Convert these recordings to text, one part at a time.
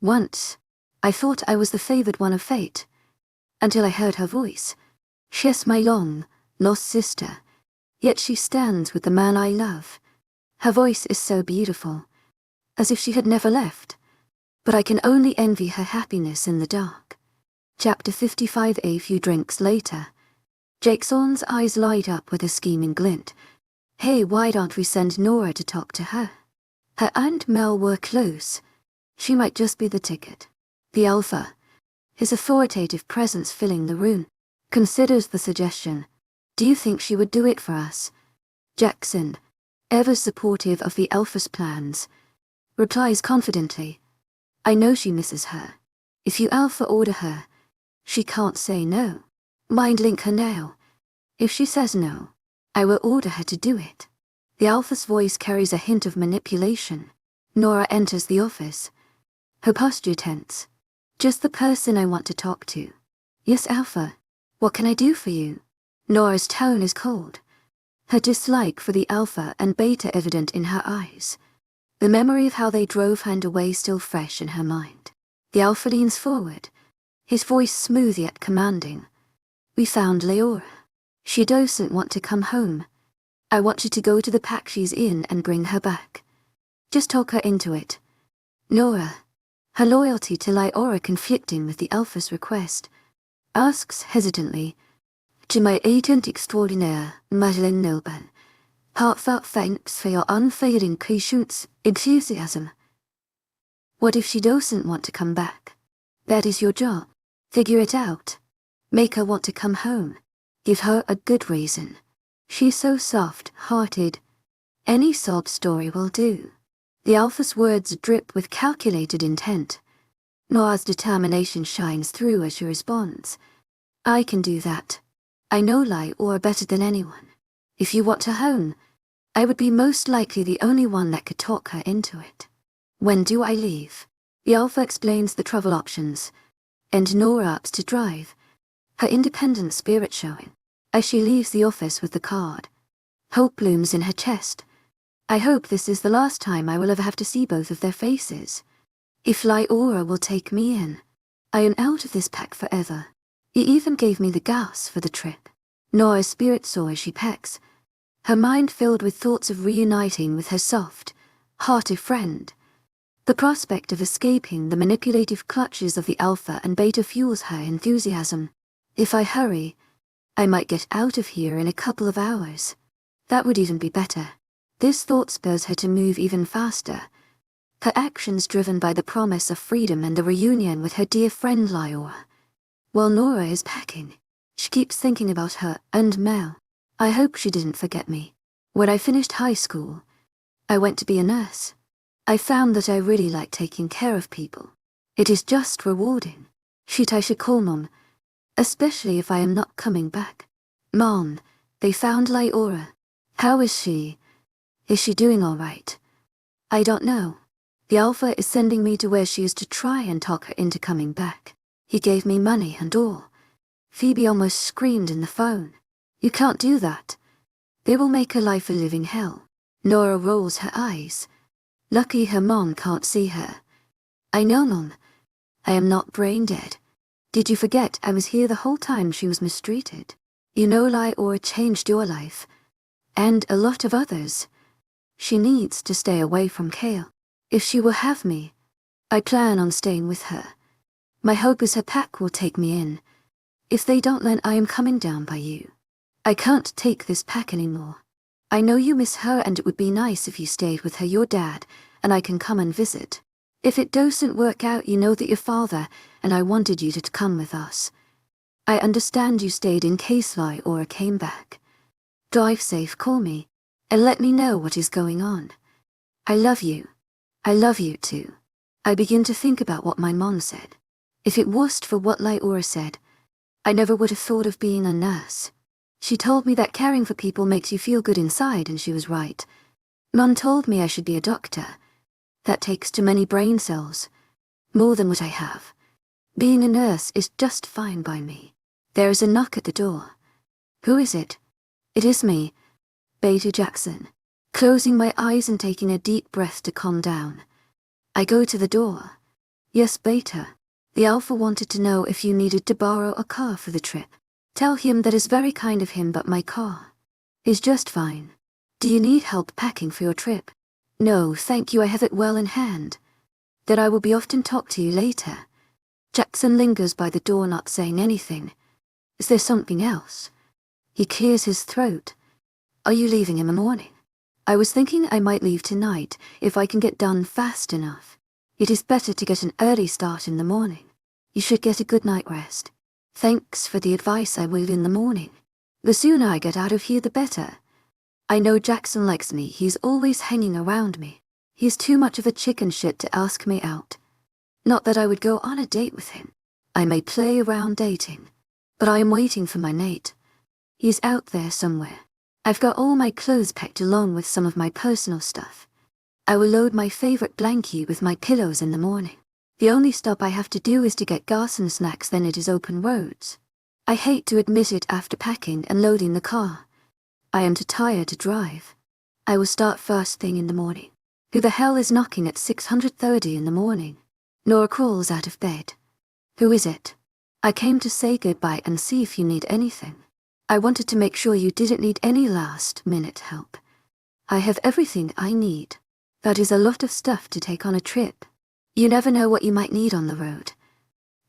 Once, I thought I was the favored one of fate, until I heard her voice. She's my long, lost sister, yet she stands with the man I love. Her voice is so beautiful, as if she had never left, but I can only envy her happiness in the dark. Chapter 55. A few drinks later, Jackson's eyes light up with a scheming glint. Hey, why don't we send Nora to talk to her? Her and Mel were close. She might just be the ticket. The Alpha, his authoritative presence filling the room, considers the suggestion. Do you think she would do it for us? Jackson, ever supportive of the Alpha's plans, replies confidently. I know she misses her. If you Alpha order her, she can't say no. Mind link her now. If she says no, I will order her to do it. The Alpha's voice carries a hint of manipulation. Nora enters the office, her posture tense. Just the person I want to talk to. Yes, Alpha. What can I do for you? Nora's tone is cold, her dislike for the Alpha and Beta evident in her eyes. The memory of how they drove her away still fresh in her mind. The Alpha leans forward, his voice smooth yet commanding. We found Leora. She doesn't want to come home. I want you to go to the pack she's in and bring her back. Just talk her into it. Nora, her loyalty to Leora conflicting with the Alpha's request, asks hesitantly, To my agent extraordinaire, Madeleine Nilban, heartfelt thanks for your unfailing patience, enthusiasm. What if she doesn't want to come back? That is your job. Figure it out. Make her want to come home. Give her a good reason. She's so soft-hearted. Any sob story will do. The Alpha's words drip with calculated intent. Nora's determination shines through as she responds. I can do that. I know Leora better than anyone. If you want her home, I would be most likely the only one that could talk her into it. When do I leave? The Alpha explains the travel options, and Nora ups to drive, her independent spirit showing, as she leaves the office with the card. Hope looms in her chest. I hope this is the last time I will ever have to see both of their faces. If Leora will take me in, I am out of this pack forever. He even gave me the gas for the trip. Nora's spirit soars as she pecks, her mind filled with thoughts of reuniting with her soft, hearty friend. The prospect of escaping the manipulative clutches of the Alpha and Beta fuels her enthusiasm. If I hurry, I might get out of here in a couple of hours. That would even be better. This thought spurs her to move even faster, her actions driven by the promise of freedom and the reunion with her dear friend Leora. While Nora is packing, she keeps thinking about her and Mel. I hope she didn't forget me. When I finished high school, I went to be a nurse. I found that I really like taking care of people. It is just rewarding. Shit, I should call Mom, especially if I am not coming back. Mom, they found Leora. How is she? Is she doing all right? I don't know. The Alpha is sending me to where she is to try and talk her into coming back. He gave me money and all. Phoebe almost screamed in the phone. You can't do that. They will make her life a living hell. Nora rolls her eyes. Lucky her mom can't see her. I know, Mom. I am not brain dead. Did you forget I was here the whole time she was mistreated? You know Leora changed your life, and a lot of others. She needs to stay away from Kale. If she will have me, I plan on staying with her. My hope is her pack will take me in. If they don't, then I am coming down by you. I can't take this pack anymore. I know you miss her and it would be nice if you stayed with her, your dad, and I can come and visit. If it doesn't work out, you know that your father and I wanted you to come with us. I understand you stayed in case Leora came back. Drive safe, call me, and let me know what is going on. I love you. I love you too. I begin to think about what my mom said. If it wasn't for what Leora said, I never would have thought of being a nurse. She told me that caring for people makes you feel good inside, and she was right. Mom told me I should be a doctor. That takes too many brain cells. More than what I have. Being a nurse is just fine by me. There is a knock at the door. Who is it? It is me, Beta Jackson. Closing my eyes and taking a deep breath to calm down, I go to the door. Yes, Beta. The Alpha wanted to know if you needed to borrow a car for the trip. Tell him that is very kind of him, but my car is just fine. Do you need help packing for your trip? No, thank you, I have it well in hand. That I will be off and talk to you later. Jackson lingers by the door, not saying anything. Is there something else? He clears his throat. Are you leaving in the morning? I was thinking I might leave tonight, if I can get done fast enough. It is better to get an early start in the morning. You should get a good night rest. Thanks for the advice, I will in the morning. The sooner I get out of here, the better. I know Jackson likes me, he's always hanging around me. He's too much of a chicken shit to ask me out. Not that I would go on a date with him. I may play around dating. But I am waiting for my Nate. He's out there somewhere. I've got all my clothes packed along with some of my personal stuff. I will load my favorite blankie with my pillows in the morning. The only stop I have to do is to get gas and snacks, then it is open roads. I hate to admit it after packing and loading the car. I am too tired to drive. I will start first thing in the morning. Who the hell is knocking at 6:30 in the morning? Nora crawls out of bed. Who is it? I came to say goodbye and see if you need anything. I wanted to make sure you didn't need any last-minute help. I have everything I need. That is a lot of stuff to take on a trip. You never know what you might need on the road.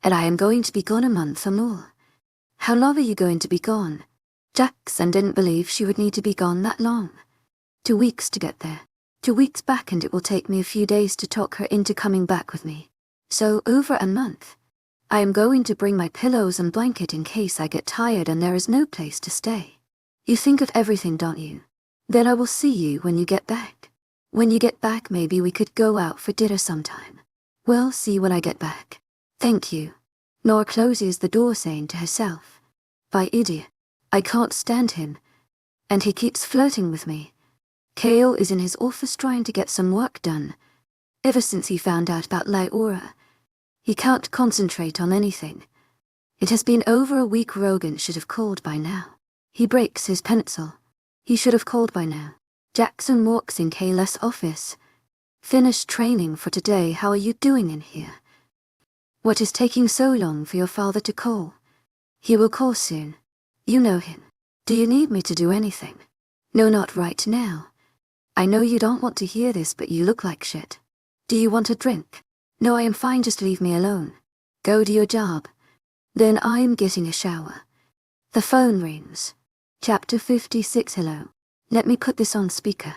And I am going to be gone a month or more. How long are you going to be gone? Jackson didn't believe she would need to be gone that long. 2 weeks to get there. 2 weeks back, and it will take me a few days to talk her into coming back with me. So over a month. I am going to bring my pillows and blanket in case I get tired and there is no place to stay. You think of everything, don't you? Then I will see you when you get back. When you get back, maybe we could go out for dinner sometime. Well, see you when I get back. Thank you. Nora closes the door, saying to herself, by idiot. I can't stand him. And he keeps flirting with me. Kale is in his office trying to get some work done. Ever since he found out about Lyora, he can't concentrate on anything. It has been over a week. Rogan should have called by now. He breaks his pencil. He should have called by now. Jackson walks in Kayla's office. Finished training for today. How are you doing in here? What is taking so long for your father to call? He will call soon. You know him. Do you need me to do anything? No, not right now. I know you don't want to hear this, but you look like shit. Do you want a drink? No, I am fine, just leave me alone. Go do your job. Then I am getting a shower. The phone rings. Chapter 56. Hello. Let me put this on speaker.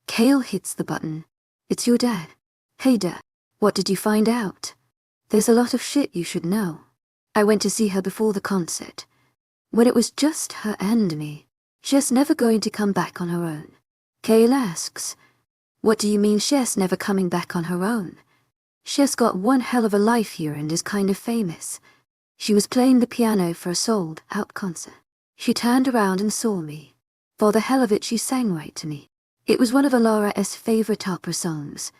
Kale hits the button. It's your dad. Hey Dad, what did you find out? There's a lot of shit you should know. I went to see her before the concert. When it was just her and me. She's never going to come back on her own. Kale asks, what do you mean she's never coming back on her own? She's got one hell of a life here and is kind of famous. She was playing the piano for a sold-out concert. She turned around and saw me. For the hell of it, she sang right to me. It was one of Alara's favorite opera songs.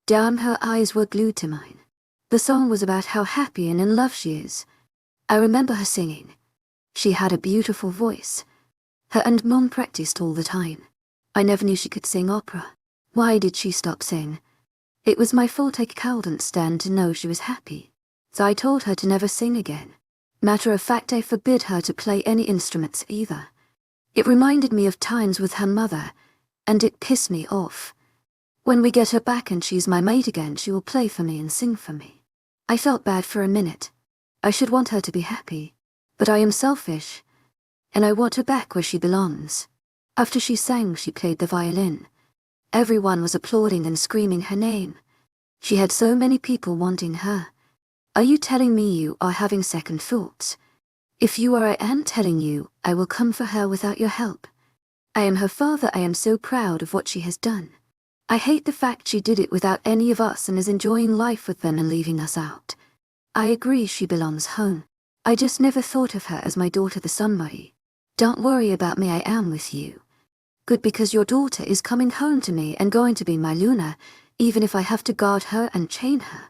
Damn, her eyes were glued to mine. The song was about how happy and in love she is. I remember her singing. She had a beautiful voice. Her and Mom practiced all the time. I never knew she could sing opera. Why did she stop singing? It was my fault. I couldn't stand to know she was happy. So I told her to never sing again. Matter of fact, I forbid her to play any instruments either. It reminded me of times with her mother, and it pissed me off. When we get her back and she's my mate again, she will play for me and sing for me. I felt bad for a minute. I should want her to be happy. But I am selfish. And I want her back where she belongs. After she sang, she played the violin. Everyone was applauding and screaming her name. She had so many people wanting her. Are you telling me you are having second thoughts? If you are, I am telling you, I will come for her without your help. I am her father. I am so proud of what she has done. I hate the fact she did it without any of us and is enjoying life with them and leaving us out. I agree she belongs home. I just never thought of her as my daughter, the somebody. Don't worry about me, I am with you. Good, because your daughter is coming home to me and going to be my Luna, even if I have to guard her and chain her.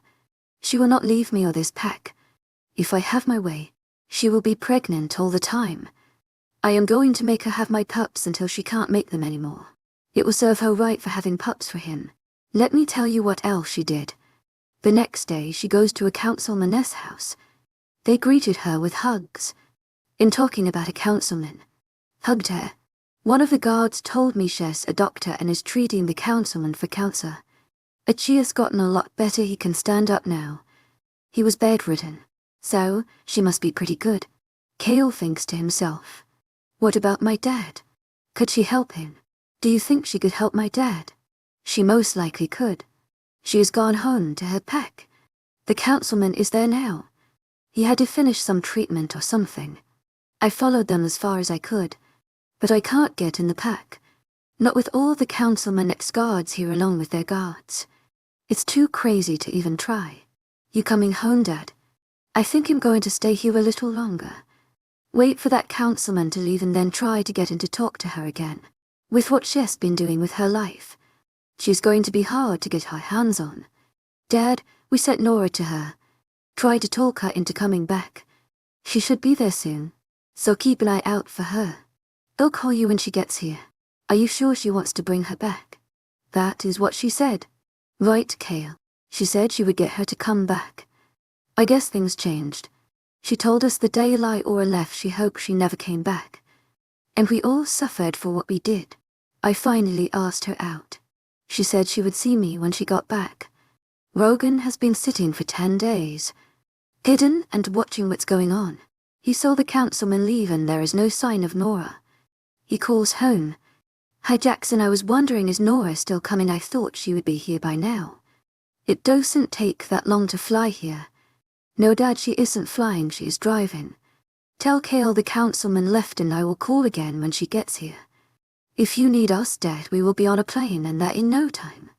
She will not leave me or this pack. If I have my way, she will be pregnant all the time. I am going to make her have my pups until she can't make them anymore. It will serve her right for having pups for him. Let me tell you what else she did. The next day she goes to a councilman's house. They greeted her with hugs. In talking about a councilman, hugged her. One of the guards told me she's a doctor and is treating the councilman for cancer. She has gotten a lot better. He can stand up now. He was bedridden. So, she must be pretty good. Cale thinks to himself. What about my dad? Could she help him? Do you think she could help my dad? She most likely could. She has gone home to her pack. The councilman is there now. He had to finish some treatment or something. I followed them as far as I could, but I can't get in the pack. Not with all the councilman's guards here along with their guards. It's too crazy to even try. You coming home, Dad? I think I'm going to stay here a little longer. Wait for that councilman to leave and then try to get in to talk to her again. With what she's been doing with her life, she's going to be hard to get her hands on. Dad, we sent Nora to her. Try to talk her into coming back. She should be there soon, so keep an eye out for her. I'll call you when she gets here. Are you sure she wants to bring her back? That is what she said. Right, Cale. She said she would get her to come back. I guess things changed. She told us the day Lyora left she hoped she never came back. And we all suffered for what we did. I finally asked her out. She said she would see me when she got back. Rogan has been sitting for 10 days, hidden and watching what's going on. He saw the councilman leave and there is no sign of Nora. He calls home. Hi Jackson, I was wondering, is Nora still coming? I thought she would be here by now. It doesn't take that long to fly here. No, Dad, she isn't flying, she is driving. Tell Cale the councilman left and I will call again when she gets here. If you need us, Dad, we will be on a plane and that in no time.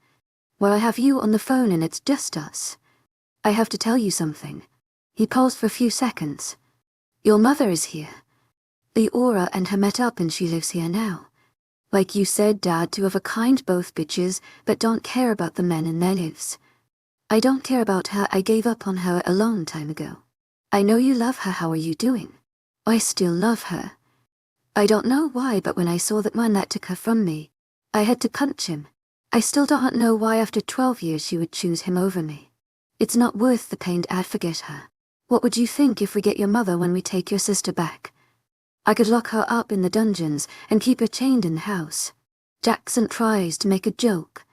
Well, I have you on the phone and it's just us. I have to tell you something. He paused for a few seconds. Your mother is here. Lyora and her met up and she lives here now. Like you said, Dad, two of a kind, both bitches, but don't care about the men in their lives. I don't care about her, I gave up on her a long time ago. I know you love her, how are you doing? I still love her. I don't know why, but when I saw that man that took her from me, I had to punch him. I still don't know why after 12 years she would choose him over me. It's not worth the pain, Dad, forget her. What would you think if we get your mother when we take your sister back? I could lock her up in the dungeons and keep her chained in the house. Jackson tries to make a joke.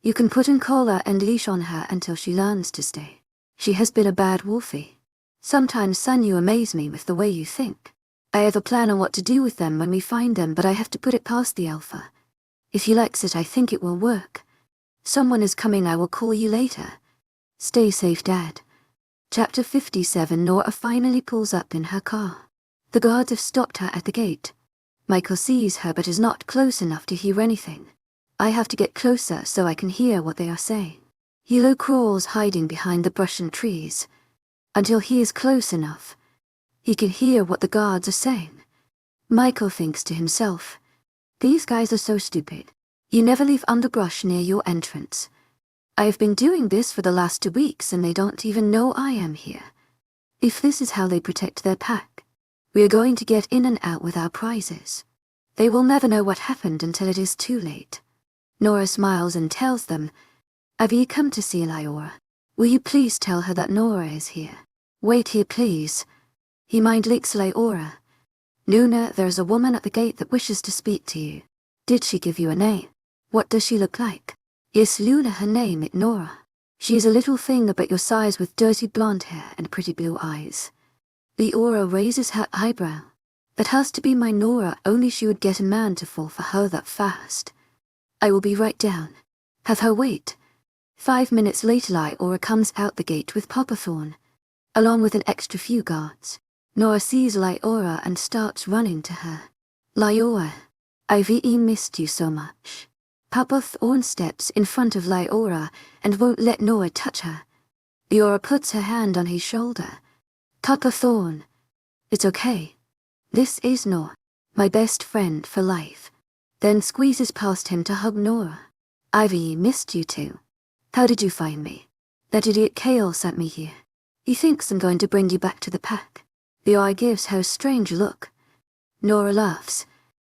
You can put a collar and leash on her until she learns to stay. She has been a bad wolfie. Sometimes, son, you amaze me with the way you think. I have a plan on what to do with them when we find them, but I have to put it past the alpha. If he likes it, I think it will work. Someone is coming, I will call you later. Stay safe, Dad. Chapter 57. Nora finally pulls up in her car. The guards have stopped her at the gate. Michael sees her but is not close enough to hear anything. I have to get closer so I can hear what they are saying. Hilo crawls hiding behind the brush and trees. Until he is close enough, he can hear what the guards are saying. Michael thinks to himself, these guys are so stupid. You never leave underbrush near your entrance. I have been doing this for the last 2 weeks and they don't even know I am here. If this is how they protect their pack, we are going to get in and out with our prizes. They will never know what happened until it is too late. Nora smiles and tells them, have you come to see Lyora? Will you please tell her that Nora is here? Wait here, please. He mind leaks Lyora. Nuna, there's a woman at the gate that wishes to speak to you. Did she give you a name? What does she look like? Yes, Luna, her name is Nora. She is a little thing about your size with dirty blonde hair and pretty blue eyes. Lyora raises her eyebrow. That has to be my Nora, only she would get a man to fall for her that fast. I will be right down. Have her wait. 5 minutes later, Lyora comes out the gate with Popperthorn, along with an extra few guards. Nora sees Lyora and starts running to her. Lyora, I've missed you so much. Popperthorn steps in front of Lyora and won't let Nora touch her. Lyora puts her hand on his shoulder. Popperthorn, it's okay. This is Nora, my best friend for life. Then squeezes past him to hug Nora. I've missed you too. How did you find me? That idiot Cale sent me here. He thinks I'm going to bring you back to the pack. The eye gives her a strange look. Nora laughs.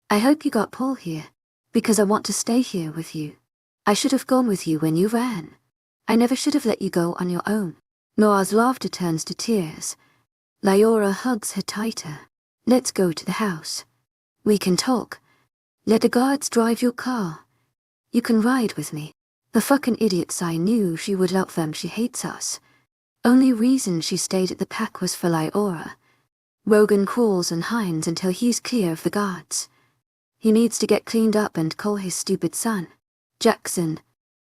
I hope you got Paul here, because I want to stay here with you. I should have gone with you when you ran. I never should have let you go on your own. Nora's laughter turns to tears. Lyora hugs her tighter. Let's go to the house. We can talk. Let the guards drive your car. You can ride with me. The fucking idiots, I knew she would love them, she hates us. Only reason she stayed at the pack was for Lyora. Rogan crawls and hides until he's clear of the guards. He needs to get cleaned up and call his stupid son. Jackson,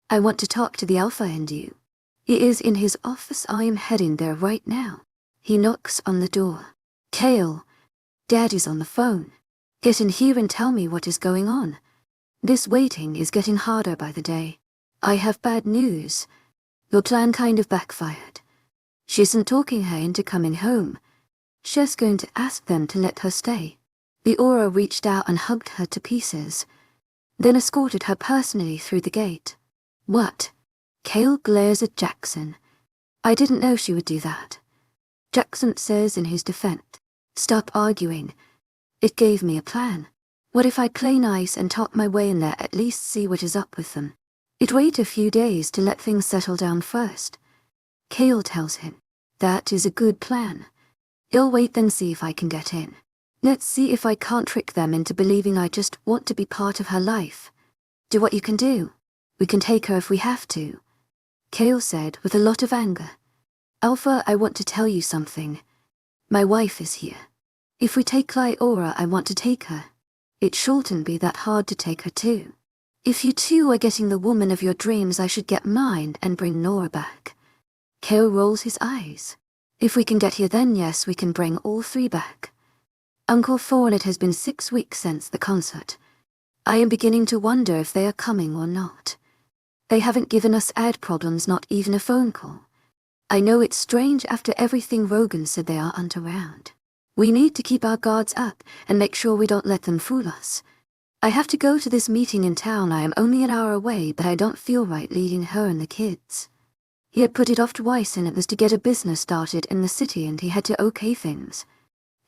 I want to talk to the Alpha and you. He is in his office. I am heading there right now. He knocks on the door. Kale, Daddy's on the phone. Get in here and tell me what is going on. This waiting is getting harder by the day. I have bad news. Your plan kind of backfired. She isn't talking her into coming home. She's going to ask them to let her stay. The Aura reached out and hugged her to pieces, then escorted her personally through the gate. What? Kale glares at Jackson. I didn't know she would do that. Jackson says in his defense, stop arguing. It gave me a plan. What if I play nice and talk my way in there, at least see what is up with them? It wait a few days to let things settle down first. Kale tells him, that is a good plan. I'll wait then see if I can get in. Let's see if I can't trick them into believing I just want to be part of her life. Do what you can do. We can take her if we have to. Kale said with a lot of anger. Alpha, I want to tell you something. My wife is here. If we take Lyora, I want to take her. It shouldn't be that hard to take her too. If you two are getting the woman of your dreams, I should get mine and bring Nora back. Kale rolls his eyes. If we can get here, then yes, we can bring all three back. Uncle Thorne, it has been 6 weeks since the concert. I am beginning to wonder if they are coming or not. They haven't given us ad problems, not even a phone call. I know it's strange after everything Rogan said. They aren't around. We need to keep our guards up and make sure we don't let them fool us. I have to go to this meeting in town. I am only an hour away, but I don't feel right leading her and the kids. He had put it off twice, and it was to get a business started in the city, and he had to okay things.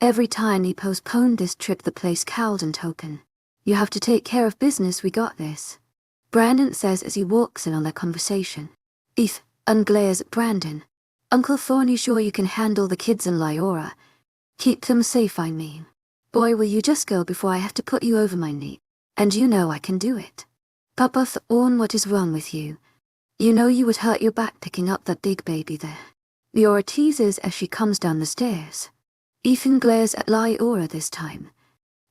Every time he postponed this trip, the place cowled and token. You have to take care of business, we got this. Brandon says as he walks in on their conversation. Eth glares at Brandon. Uncle Thorne, you sure you can handle the kids and Lyora? Keep them safe, I mean. Boy, will you just go before I have to put you over my knee. And you know I can do it. Papa Thorne, what is wrong with you? You know you would hurt your back picking up that big baby there. Lyora teases as she comes down the stairs. Ethan glares at Lyora this time.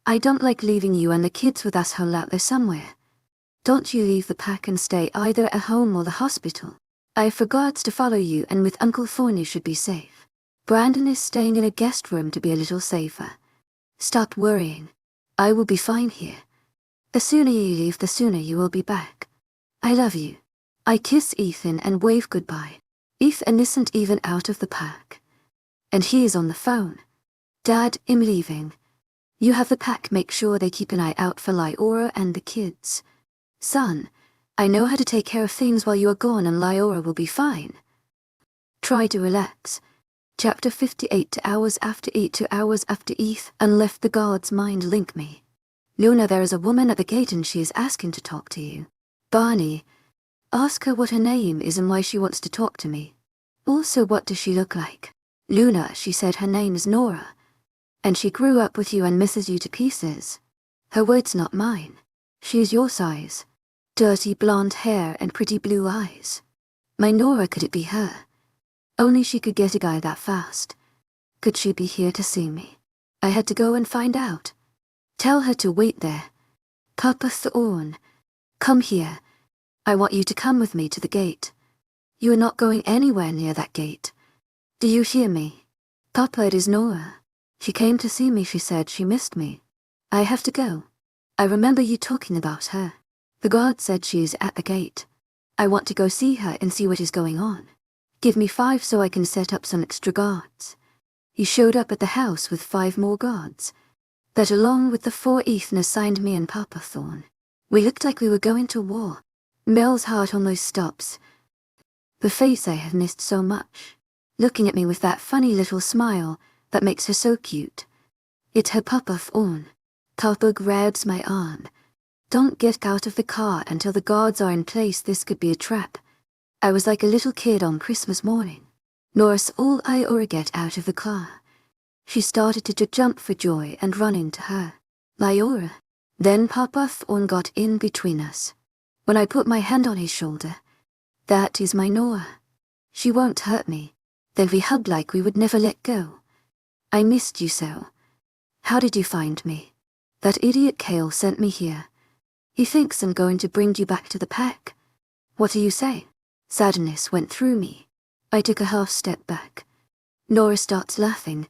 I don't like leaving you and the kids with us whole out there somewhere. Don't you leave the pack and stay either at home or the hospital. I forgot to follow you, and with Uncle Thorne you should be safe. Brandon is staying in a guest room to be a little safer. Stop worrying. I will be fine here. The sooner you leave, the sooner you will be back. I love you. I kiss Ethan and wave goodbye. Ethan isn't even out of the pack. And he is on the phone. Dad, I'm leaving. You have the pack, make sure they keep an eye out for Lyora and the kids. Son, I know how to take care of things while you are gone, and Lyora will be fine. Try to relax. Chapter 58. 2 hours after Ethan left the guard's mind link me. Luna, there is a woman at the gate and she is asking to talk to you. Barney, ask her what her name is and why she wants to talk to me. Also, what does she look like? Luna, she said her name is Nora. And she grew up with you and misses you to pieces. Her words, not mine. She is your size. Dirty blonde hair and pretty blue eyes. My Nora, could it be her? Only she could get a guy that fast. Could she be here to see me? I had to go and find out. Tell her to wait there. Papa Thorne, come here. I want you to come with me to the gate. You are not going anywhere near that gate. Do you hear me? Papa, it is Nora. She came to see me, she said she missed me. I have to go. I remember you talking about her. The guard said she is at the gate. I want to go see her and see what is going on. Give me 5 so I can set up some extra guards. He showed up at the house with 5 more guards. That along with the 4 Ethan assigned me and Papa Thorne. We looked like we were going to war. Mel's heart almost stops. The face I have missed so much. Looking at me with that funny little smile that makes her so cute. It's her Papa Thorne. Papa grabs my arm. Don't get out of the car until the guards are in place. This could be a trap. I was like a little kid on Christmas morning. Norris all I or get out of the car. She started to jump for joy and run into her. Lyora. Then Papa Thorn got in between us. When I put my hand on his shoulder, that is my Nora. She won't hurt me. Then we hugged like we would never let go. I missed you so. How did you find me? That idiot Kale sent me here. He thinks I'm going to bring you back to the pack. What do you say? Sadness went through me. I took a half step back. Nora starts laughing.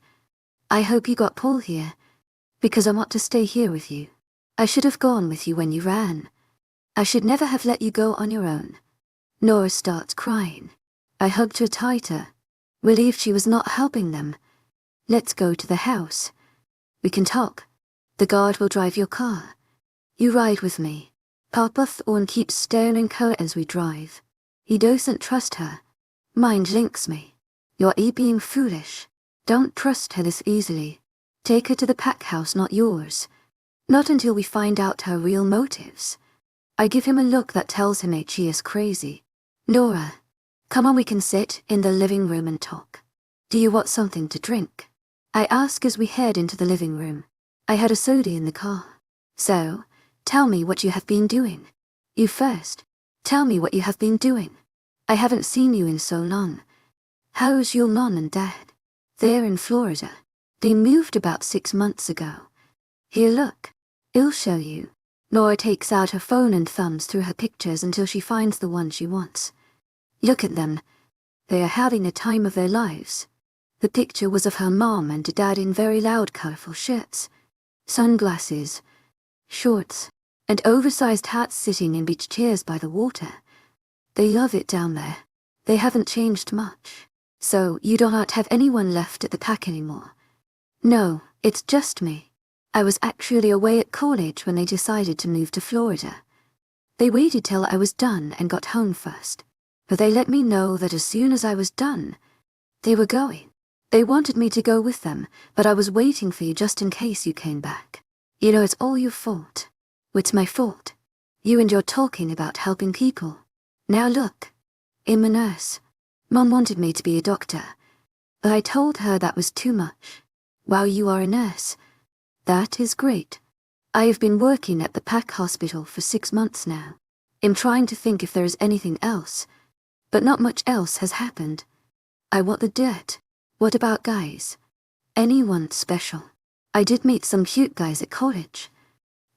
I hope you got Paul here, because I want to stay here with you. I should have gone with you when you ran. I should never have let you go on your own. Nora starts crying. I hugged her tighter, relieved she was not helping them. Let's go to the house. We can talk. The guard will drive your car. You ride with me. Papa Thorn keeps staring her as we drive. He doesn't trust her. Mind links me. You're being foolish. Don't trust her this easily. Take her to the pack house, not yours. Not until we find out her real motives. I give him a look that tells him she is crazy. Nora, come on, we can sit in the living room and talk. Do you want something to drink? I ask as we head into the living room. I had a soda in the car. So, tell me what you have been doing. You first. Tell me what you have been doing. I haven't seen you in so long. How's your mom and dad? They're in Florida. They moved about 6 months ago. Here, look. I'll show you. Nora takes out her phone and thumbs through her pictures until she finds the one she wants. Look at them. They are having a time of their lives. The picture was of her mom and dad in very loud, colorful shirts, sunglasses, shorts, and oversized hats sitting in beach chairs by the water. They love it down there. They haven't changed much. So you do not have anyone left at the pack anymore? No, it's just me. I was actually away at college when they decided to move to Florida. They waited till I was done and got home first, but they let me know that as soon as I was done, they were going. They wanted me to go with them, but I was waiting for you just in case you came back. You know, it's all your fault. It's my fault. You and your talking about helping people. Now look. I'm a nurse. Mom wanted me to be a doctor, but I told her that was too much. While you are a nurse, that is great. I have been working at the pack hospital for 6 months now. I'm trying to think if there is anything else, but not much else has happened. I want the dirt. What about guys? Anyone special? I did meet some cute guys at college.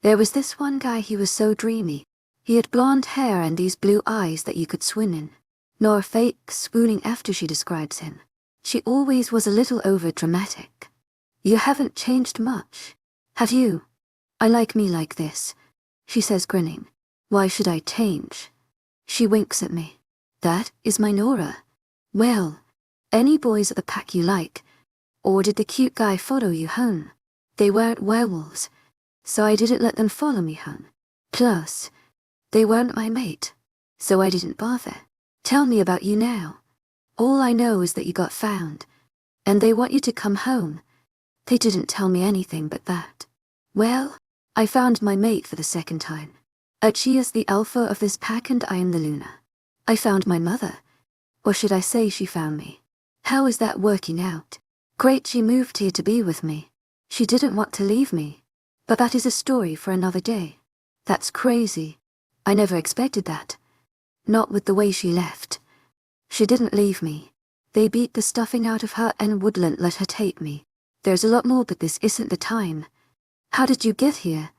There was this one guy, he was so dreamy. He had blonde hair and these blue eyes that you could swim in. Nor fake swooning after she describes him. She always was a little over-dramatic. You haven't changed much, have you? I like me like this, she says, grinning. Why should I change? She winks at me. That is my Nora. Well, any boys at the pack you like? Or did the cute guy follow you home? They weren't werewolves, so I didn't let them follow me home. Plus, they weren't my mate, so I didn't bother. Tell me about you now. All I know is that you got found, and they want you to come home. They didn't tell me anything but that. Well, I found my mate for the second time. She is the alpha of this pack and I am the Luna. I found my mother. Or should I say she found me? How is that working out? Great, she moved here to be with me. She didn't want to leave me. But that is a story for another day. That's crazy. I never expected that. Not with the way she left. She didn't leave me. They beat the stuffing out of her and wouldn't let her take me. There's a lot more, but this isn't the time. How did you get here?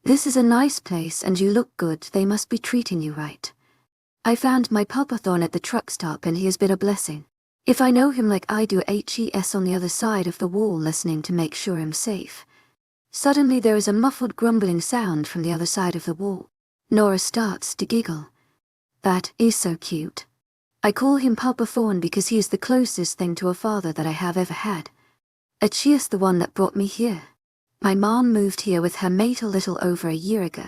This is a nice place and you look good. They must be treating you right. I found my Papa Thorn at the truck stop and he has been a blessing. If I know him like I do, HES on the other side of the wall listening to make sure I'm safe. Suddenly there is a muffled grumbling sound from the other side of the wall. Nora starts to giggle. That is so cute. I call him Papa Thorn because he is the closest thing to a father that I have ever had. She is the one that brought me here. My mom moved here with her mate a little over a year ago,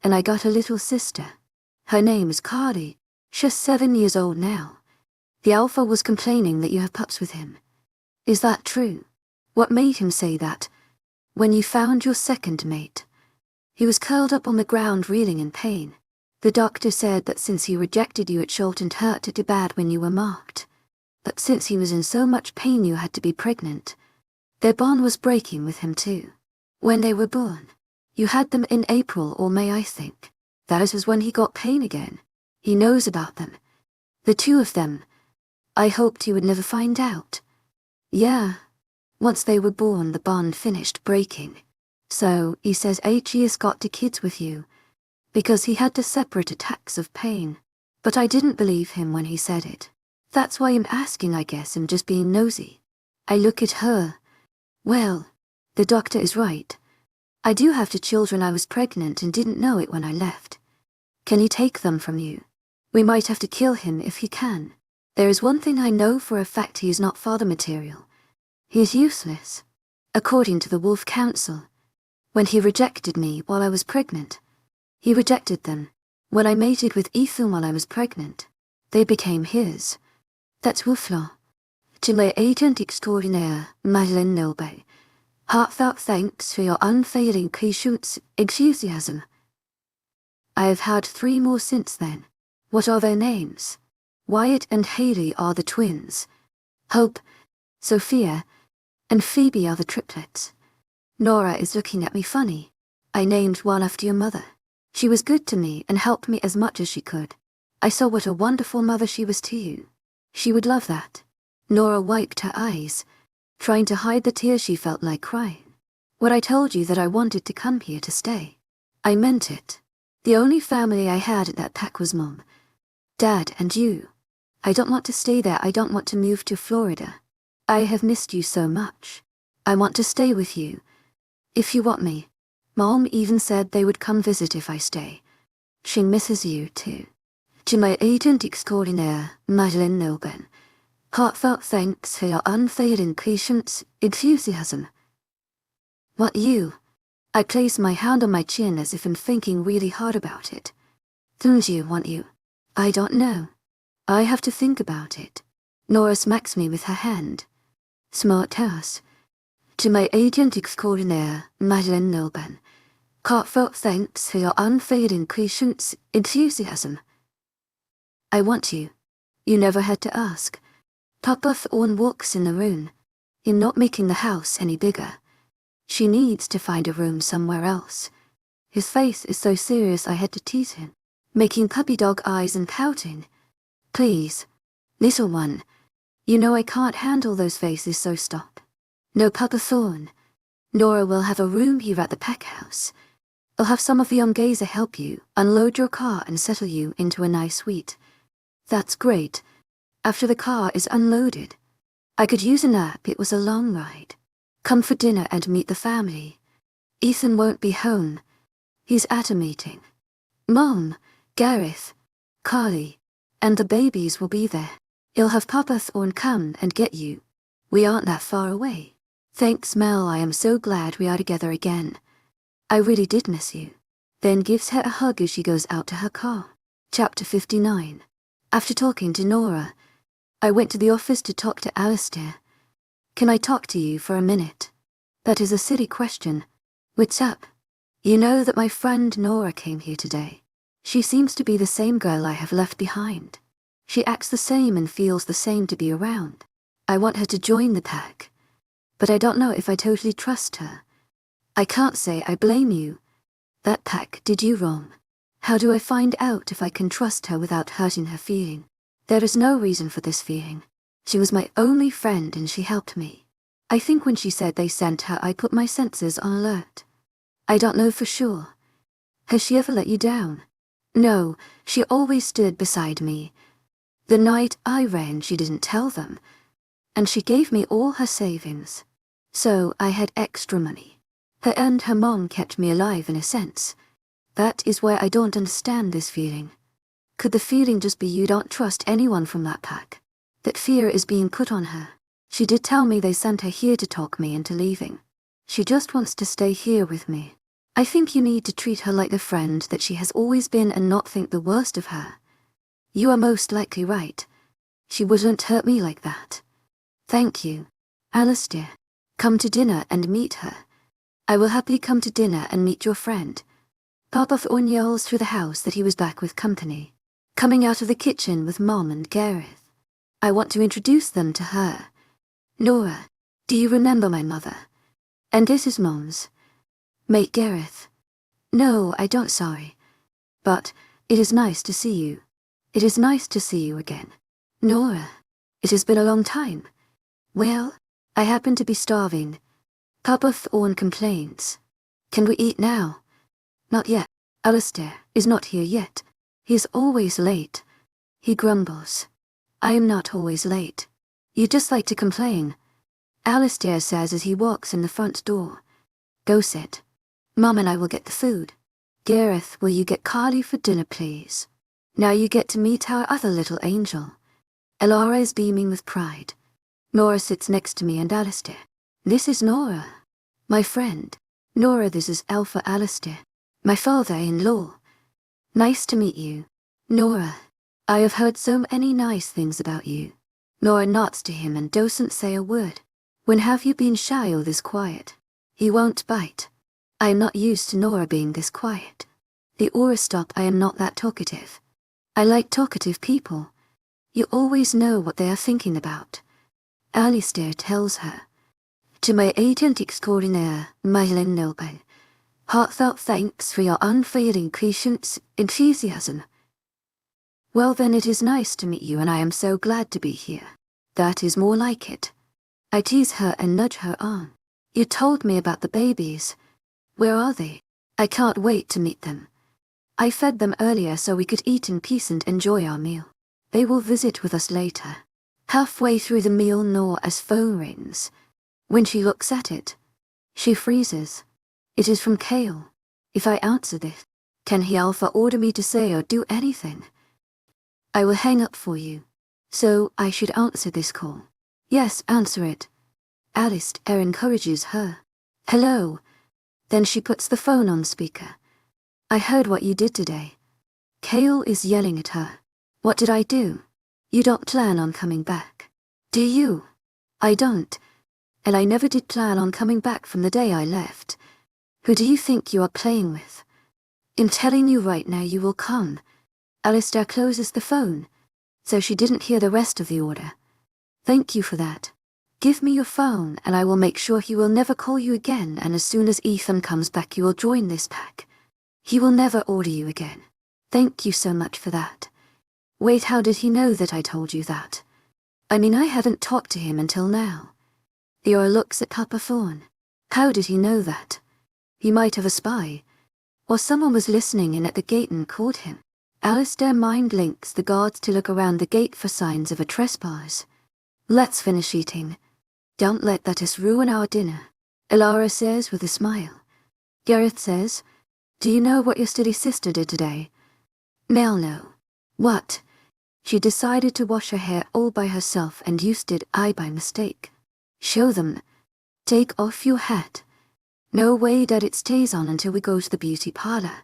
and I got a little sister. Her name is Carly. She's 7 years old now. The alpha was complaining that you have pups with him. Is that true? What made him say that? When you found your second mate. He was curled up on the ground reeling in pain. The doctor said that since he rejected you it shouldn't hurt too bad when you were marked. But since he was in so much pain you had to be pregnant. Their bond was breaking with him too. When they were born. You had them in April or May, I think. That is when he got pain again. He knows about them. The two of them. I hoped he would never find out. Yeah. Once they were born the bond finished breaking. So, he says he has got the kids with you. Because he had the separate attacks of pain. But I didn't believe him when he said it. That's why I'm asking, I guess I'm just being nosy. I look at her. Well, the doctor is right. I do have the children. I was pregnant and didn't know it when I left. Can he take them from you? We might have to kill him if he can. There is one thing I know for a fact: he is not father material. He is useless. According to the Wolf Council. When he rejected me while I was pregnant. He rejected them. When I mated with Ethan while I was pregnant. They became his. That's Wolflaw. To my agent extraordinaire, Madeleine Nilbe. Heartfelt thanks for your unfailing patience, enthusiasm. I have had 3 more since then. What are their names? Wyatt and Haley are the twins. Hope, Sophia, and Phoebe are the triplets. Nora is looking at me funny. I named one after your mother. She was good to me and helped me as much as she could. I saw what a wonderful mother she was to you. She would love that. Nora wiped her eyes, trying to hide the tears she felt like crying. When I told you that I wanted to come here to stay, I meant it. The only family I had at that pack was Mom, Dad, and you. I don't want to stay there. I don't want to move to Florida. I have missed you so much. I want to stay with you. If you want me. Mom even said they would come visit if I stay. She misses you too. To my agent extraordinaire, Madeleine Nilben. Heartfelt thanks for your unfailing patience, enthusiasm. What you? I place my hand on my chin as if I'm thinking really hard about it. Don't you want you? I don't know. I have to think about it. Nora smacks me with her hand. Smart ass. To my agent extraordinaire, Madeleine Nilben. Heartfelt thanks for your unfailing patience, enthusiasm. I want you. You never had to ask. Papa Thorne walks in the room. You're not making the house any bigger. She needs to find a room somewhere else. His face is so serious I had to tease him, making puppy dog eyes and pouting. Please, little one. You know I can't handle those faces, so stop. No, Papa Thorne. Nora will have a room here at the pack house. I'll have some of the young gazer help you unload your car and settle you into a nice suite. That's great. After the car is unloaded. I could use a nap. It was a long ride. Come for dinner and meet the family. Ethan won't be home. He's at a meeting. Mom, Gareth, Carly, and the babies will be there. You'll have Papa Thorne come and get you. We aren't that far away. Thanks, Mel. I am so glad we are together again. I really did miss you. Then gives her a hug as she goes out to her car. Chapter 59. After talking to Nora, I went to the office to talk to Alistair. Can I talk to you for a minute? That is a silly question. What's up? You know that my friend Nora came here today. She seems to be the same girl I have left behind. She acts the same and feels the same to be around. I want her to join the pack. But I don't know if I totally trust her. I can't say I blame you. That pack did you wrong. How do I find out if I can trust her without hurting her feeling? There is no reason for this feeling. She was my only friend and she helped me. I think when she said they sent her, I put my senses on alert. I don't know for sure. Has she ever let you down? No, she always stood beside me. The night I ran, she didn't tell them. And she gave me all her savings. So I had extra money. Her and her mom kept me alive in a sense. That is why I don't understand this feeling. Could the feeling just be you don't trust anyone from that pack? That fear is being put on her. She did tell me they sent her here to talk me into leaving. She just wants to stay here with me. I think you need to treat her like the friend that she has always been and not think the worst of her. You are most likely right. She wouldn't hurt me like that. Thank you. Alistair, come to dinner and meet her. I will happily come to dinner and meet your friend. Papa Thorne yells through the house that he was back with company, coming out of the kitchen with Mom and Gareth. I want to introduce them to her. Nora, do you remember my mother? And this is Mom's mate Gareth. No, I don't, sorry. But it is nice to see you. It is nice to see you again. Nora, it has been a long time. Well, I happen to be starving. Papa Thorne complains. Can we eat now? Not yet. Alistair is not here yet. He is always late. He grumbles. I am not always late. You just like to complain. Alistair says as he walks in the front door. Go sit. Mom and I will get the food. Gareth, will you get Carly for dinner, please? Now you get to meet our other little angel. Elara is beaming with pride. Nora sits next to me and Alistair. This is Nora. My friend. Nora, this is Alpha Alistair. My father-in-law. Nice to meet you. Nora, I have heard so many nice things about you. Nora nods to him and doesn't say a word. When have you been shy or this quiet? He won't bite. I am not used to Nora being this quiet. The aura stop, I am not that talkative. I like talkative people. You always know what they are thinking about. Alistair tells her. To my agent extraordinaire, Mylene Noble. Heartfelt thanks for your unfailing patience, enthusiasm. Well then, it is nice to meet you and I am so glad to be here. That is more like it. I tease her and nudge her on. You told me about the babies. Where are they? I can't wait to meet them. I fed them earlier so we could eat in peace and enjoy our meal. They will visit with us later. Halfway through the meal, Nora's phone rings. When she looks at it, she freezes. It is from Kale. If I answer this, can he Alpha order me to say or do anything? I will hang up for you. So I should answer this call. Yes, answer it. Alistair encourages her. Hello. Then she puts the phone on speaker. I heard what you did today. Kale is yelling at her. What did I do? You don't plan on coming back. Do you? I don't. And I never did plan on coming back from the day I left. Who do you think you are playing with? In telling you right now you will come. Alistair closes the phone, so she didn't hear the rest of the order. Thank you for that. Give me your phone and I will make sure he will never call you again, and as soon as Ethan comes back you will join this pack. He will never order you again. Thank you so much for that. Wait, how did he know that I told you that? I mean, I haven't talked to him until now. Theora looks at Papa Thorne. How did he know that? He might have a spy. Or someone was listening in at the gate and called him. Alistair mind links the guards to look around the gate for signs of a trespass. Let's finish eating. Don't let that us ruin our dinner, Elara says with a smile. Gareth says, do you know what your steady sister did today? Mel, no. What? She decided to wash her hair all by herself and used it by mistake. Show them. Take off your hat. No way that it stays on until we go to the beauty parlor.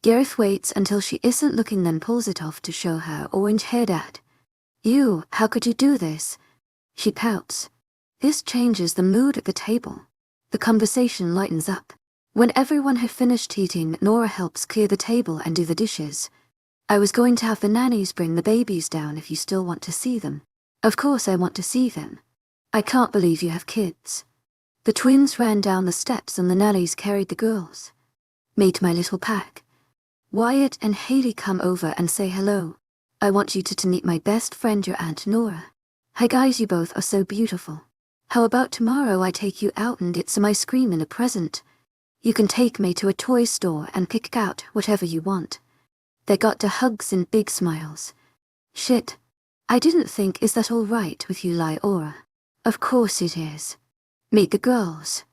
Gareth waits until she isn't looking, then pulls it off to show her orange-haired dad. You, how could you do this? She pouts. This changes the mood at the table. The conversation lightens up. When everyone had finished eating, Nora helps clear the table and do the dishes. I was going to have the nannies bring the babies down if you still want to see them. Of course I want to see them. I can't believe you have kids. The twins ran down the steps and the nannies carried the girls. Meet my little pack. Wyatt and Haley, come over and say hello. I want you to meet my best friend, your Aunt Nora. Hi guys, you both are so beautiful. How about tomorrow I take you out and get some ice cream and a present? You can take me to a toy store and pick out whatever you want. They got to hugs and big smiles. Shit. I didn't think, is that all right with you, Lyora? Of course it is. Meet the girls.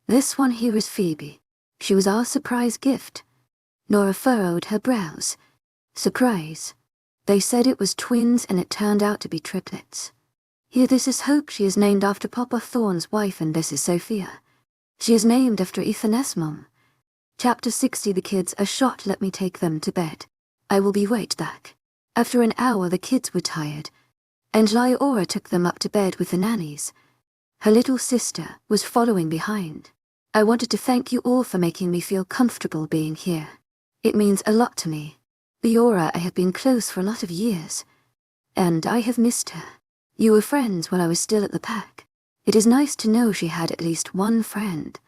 This one here is Phoebe. She was our surprise gift. Nora furrowed her brows. Surprise. They said it was twins and it turned out to be triplets. Here, this is Hope. She is named after Papa Thorne's wife, and this is Sophia. She is named after Ethan's mom. Chapter 60. The kids are shot. Let me take them to bed. I will be right back. After an hour the kids were tired, and Lyora took them up to bed with the nannies. Her little sister was following behind. I wanted to thank you all for making me feel comfortable being here. It means a lot to me. Leora, I have been close for a lot of years, and I have missed her. You were friends when I was still at the pack. It is nice to know she had at least one friend.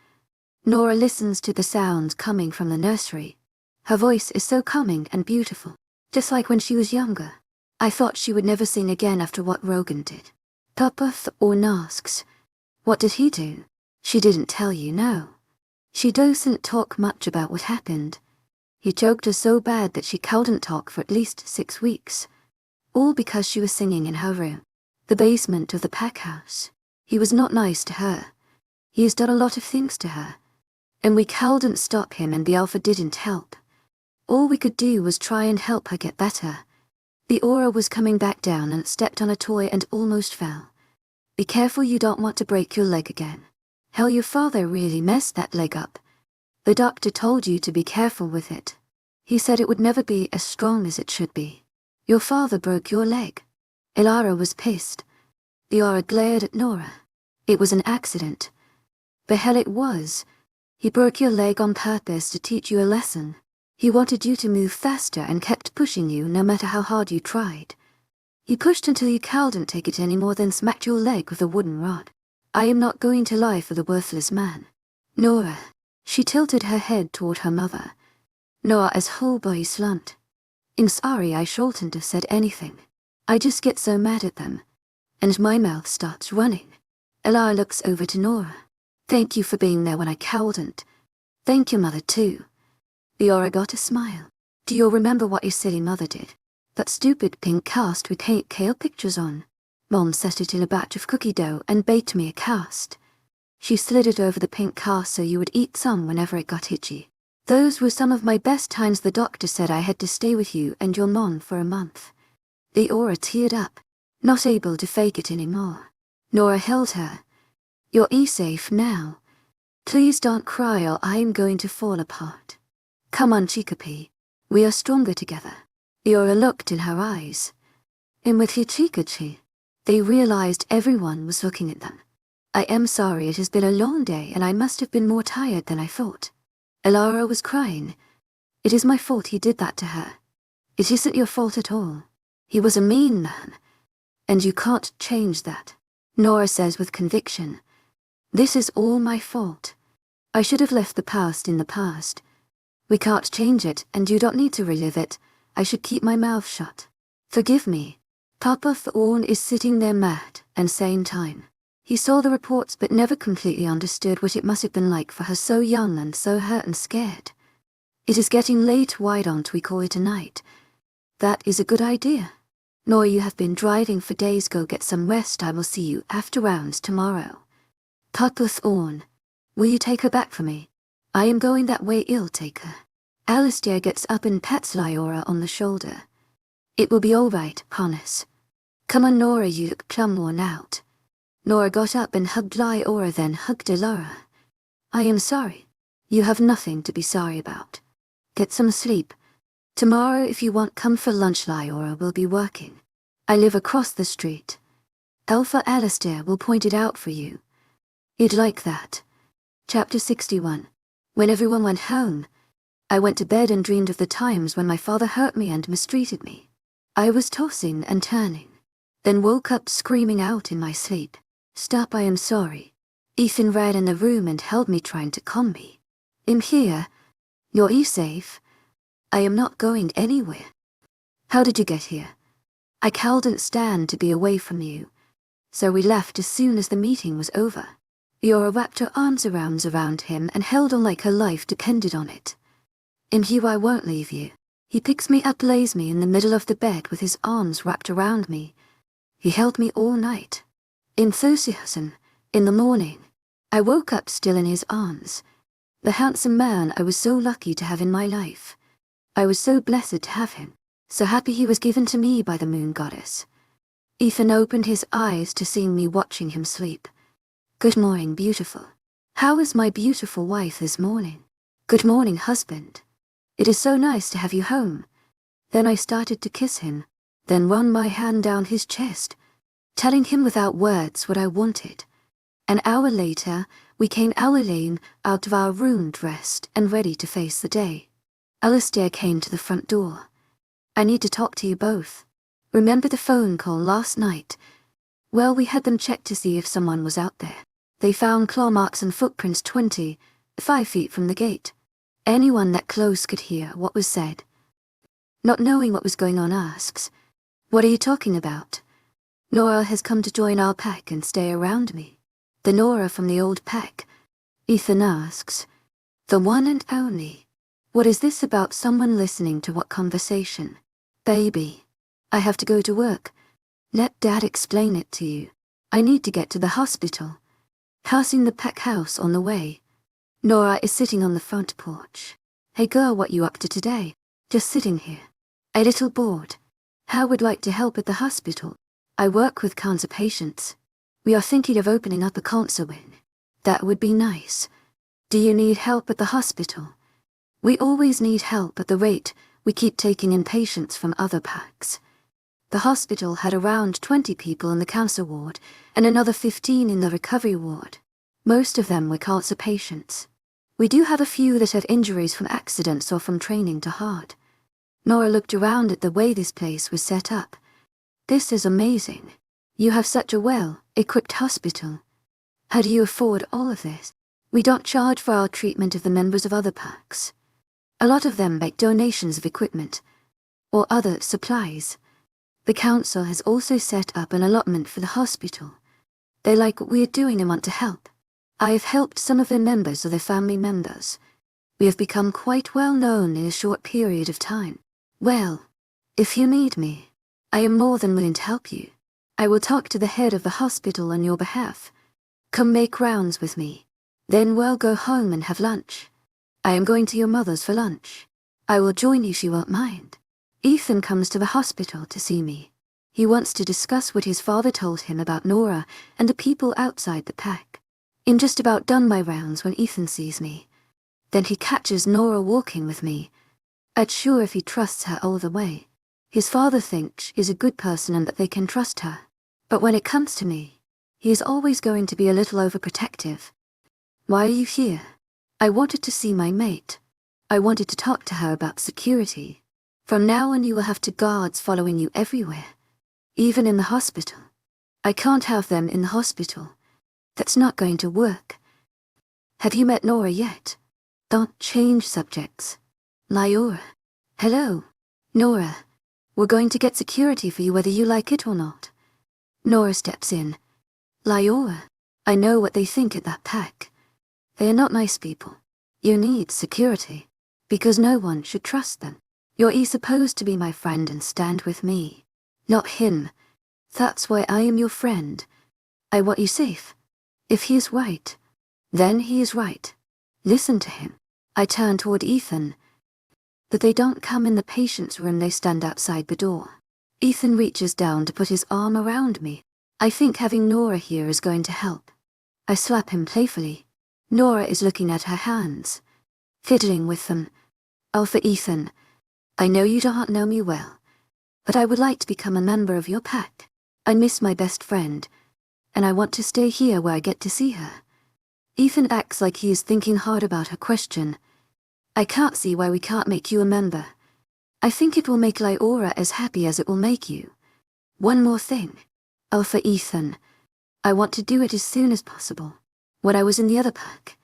Nora listens to the sounds coming from the nursery. Her voice is so calming and beautiful, just like when she was younger. I thought she would never sing again after what Rogan did. Papa Thorne asks, what did he do? She didn't tell you, no. She doesn't talk much about what happened. He choked her so bad that she couldn't talk for at least 6 weeks. All because she was singing in her room, the basement of the pack house. He was not nice to her. He has done a lot of things to her. And we couldn't stop him, and the alpha didn't help. All we could do was try and help her get better. The aura was coming back down and stepped on a toy and almost fell. Be careful you don't want to break your leg again. Hell, your father really messed that leg up. The doctor told you to be careful with it. He said it would never be as strong as it should be. Your father broke your leg. Elara was pissed. The aura glared at Nora. It was an accident. The hell it was. He broke your leg on purpose to teach you a lesson. He wanted you to move faster and kept pushing you no matter how hard you tried. He pushed until you couldn't take it anymore, then smacked your leg with a wooden rod. I am not going to lie for the worthless man. Nora. She tilted her head toward her mother. Nora's whole body slumped. I'm sorry I shouldn't have said anything. I just get so mad at them. And my mouth starts running. Elara looks over to Nora. Thank you for being there when I couldn't. Thank your mother too. The aura got a smile. Do you remember what your silly mother did? That stupid pink cast with paint kale pictures on. Mom set it in a batch of cookie dough and baked me a cast. She slid it over the pink cast so you would eat some whenever it got itchy. Those were some of my best times. The doctor said I had to stay with you and your mom for a month. The aura teared up, not able to fake it anymore. Nora held her. You're safe now. Please don't cry or I'm going to fall apart. Come on, Chikapi. We are stronger together. The aura looked in her eyes. And with Hichikachi, they realized everyone was looking at them. I am sorry, it has been a long day and I must have been more tired than I thought. Elara was crying. It is my fault he did that to her. It isn't your fault at all. He was a mean man. And you can't change that. Nora says with conviction. This is all my fault. I should have left the past in the past. We can't change it and you don't need to relive it. I should keep my mouth shut. Forgive me. Papa Thorne is sitting there mad and sane time. He saw the reports but never completely understood what it must have been like for her so young and so hurt and scared. It is getting late, why don't we call it a night? That is a good idea. Nor you have been driving for days, go get some rest. I will see you after rounds tomorrow. Papa Thorne, will you take her back for me? I am going that way, I'll take her. Alistair gets up and pats Lyora on the shoulder. It will be all right, promise. Come on, Nora, you look plumb worn out. Nora got up and hugged Lyora, then hugged Elara. I am sorry. You have nothing to be sorry about. Get some sleep. Tomorrow, if you want, come for lunch. Lyora will be working. I live across the street. Alpha Alistair will point it out for you. You'd like that. Chapter 61. When everyone went home, I went to bed and dreamed of the times when my father hurt me and mistreated me. I was tossing and turning, then woke up screaming out in my sleep. Stop, I am sorry. Ethan ran in the room and held me, trying to calm me. I'm here. You're safe. I am not going anywhere. How did you get here? I couldn't stand to be away from you, so we left as soon as the meeting was over. Yora wrapped her arms around him and held on like her life depended on it. I'm here, I won't leave you. He picks me up, lays me in the middle of the bed with his arms wrapped around me. He held me all night. Enthusiasm. In the morning, I woke up still in his arms. The handsome man I was so lucky to have in my life. I was so blessed to have him, so happy he was given to me by the moon goddess. Ethan opened his eyes to seeing me watching him sleep. Good morning, beautiful. How is my beautiful wife this morning? Good morning, husband. It is so nice to have you home. Then I started to kiss him, then run my hand down his chest, telling him without words what I wanted. An hour later, we came howling out of our room dressed and ready to face the day. Alistair came to the front door. I need to talk to you both. Remember the phone call last night? Well, we had them check to see if someone was out there. They found claw marks and footprints 25 feet from the gate. Anyone that close could hear what was said. Not knowing what was going on asks, "What are you talking about?" "Nora has come to join our pack and stay around me." "The Nora from the old pack?" Ethan asks. "The one and only." What is this about someone listening to what conversation? "Baby, I have to go to work. Let Dad explain it to you. I need to get to the hospital." Passing the pack house on the way, Nora is sitting on the front porch. "Hey girl, what you up to today?" "Just sitting here. A little bored. How would like to help at the hospital? I work with cancer patients. We are thinking of opening up a cancer wing. That would be nice. Do you need help at the hospital?" "We always need help at the rate we keep taking in patients from other packs." The hospital had around 20 people in the cancer ward and another 15 in the recovery ward. Most of them were cancer patients. We do have a few that had injuries from accidents or from training too hard. Nora looked around at the way this place was set up. "This is amazing. You have such a well-equipped hospital. How do you afford all of this?" "We don't charge for our treatment of the members of other packs. A lot of them make donations of equipment or other supplies. The council has also set up an allotment for the hospital. They like what we are doing and want to help. I have helped some of their members or their family members. We have become quite well known in a short period of time. Well, if you need me, I am more than willing to help you. I will talk to the head of the hospital on your behalf. Come make rounds with me. Then we'll go home and have lunch. I am going to your mother's for lunch. I will join you, she won't mind." Ethan comes to the hospital to see me. He wants to discuss what his father told him about Nora and the people outside the pack. I'm just about done my rounds when Ethan sees me. Then he catches Nora walking with me. Not sure if he trusts her all the way. His father thinks she's a good person and that they can trust her. But when it comes to me, he is always going to be a little overprotective. "Why are you here?" "I wanted to see my mate. I wanted to talk to her about security. From now on you will have guards following you everywhere, even in the hospital." "I can't have them in the hospital. That's not going to work." "Have you met Nora yet?" "Don't change subjects." "Lyora." "Hello, Nora. We're going to get security for you whether you like it or not." Nora steps in. "Lyora, I know what they think at that pack. They are not nice people. You need security, because no one should trust them. You're supposed to be my friend and stand with me, not him. That's why I am your friend. I want you safe. If he is right, then he is right. Listen to him." I turn toward Ethan. But they don't come in the patient's room, they stand outside the door. Ethan reaches down to put his arm around me. I think having Nora here is going to help. I slap him playfully. Nora is looking at her hands, fiddling with them. "Alpha Ethan, I know you don't know me well, but I would like to become a member of your pack. I miss my best friend, and I want to stay here where I get to see her." Ethan acts like he is thinking hard about her question. "I can't see why we can't make you a member. I think it will make Lyora as happy as it will make you. One more thing. Alpha Ethan, I want to do it as soon as possible. When I was in the other pack,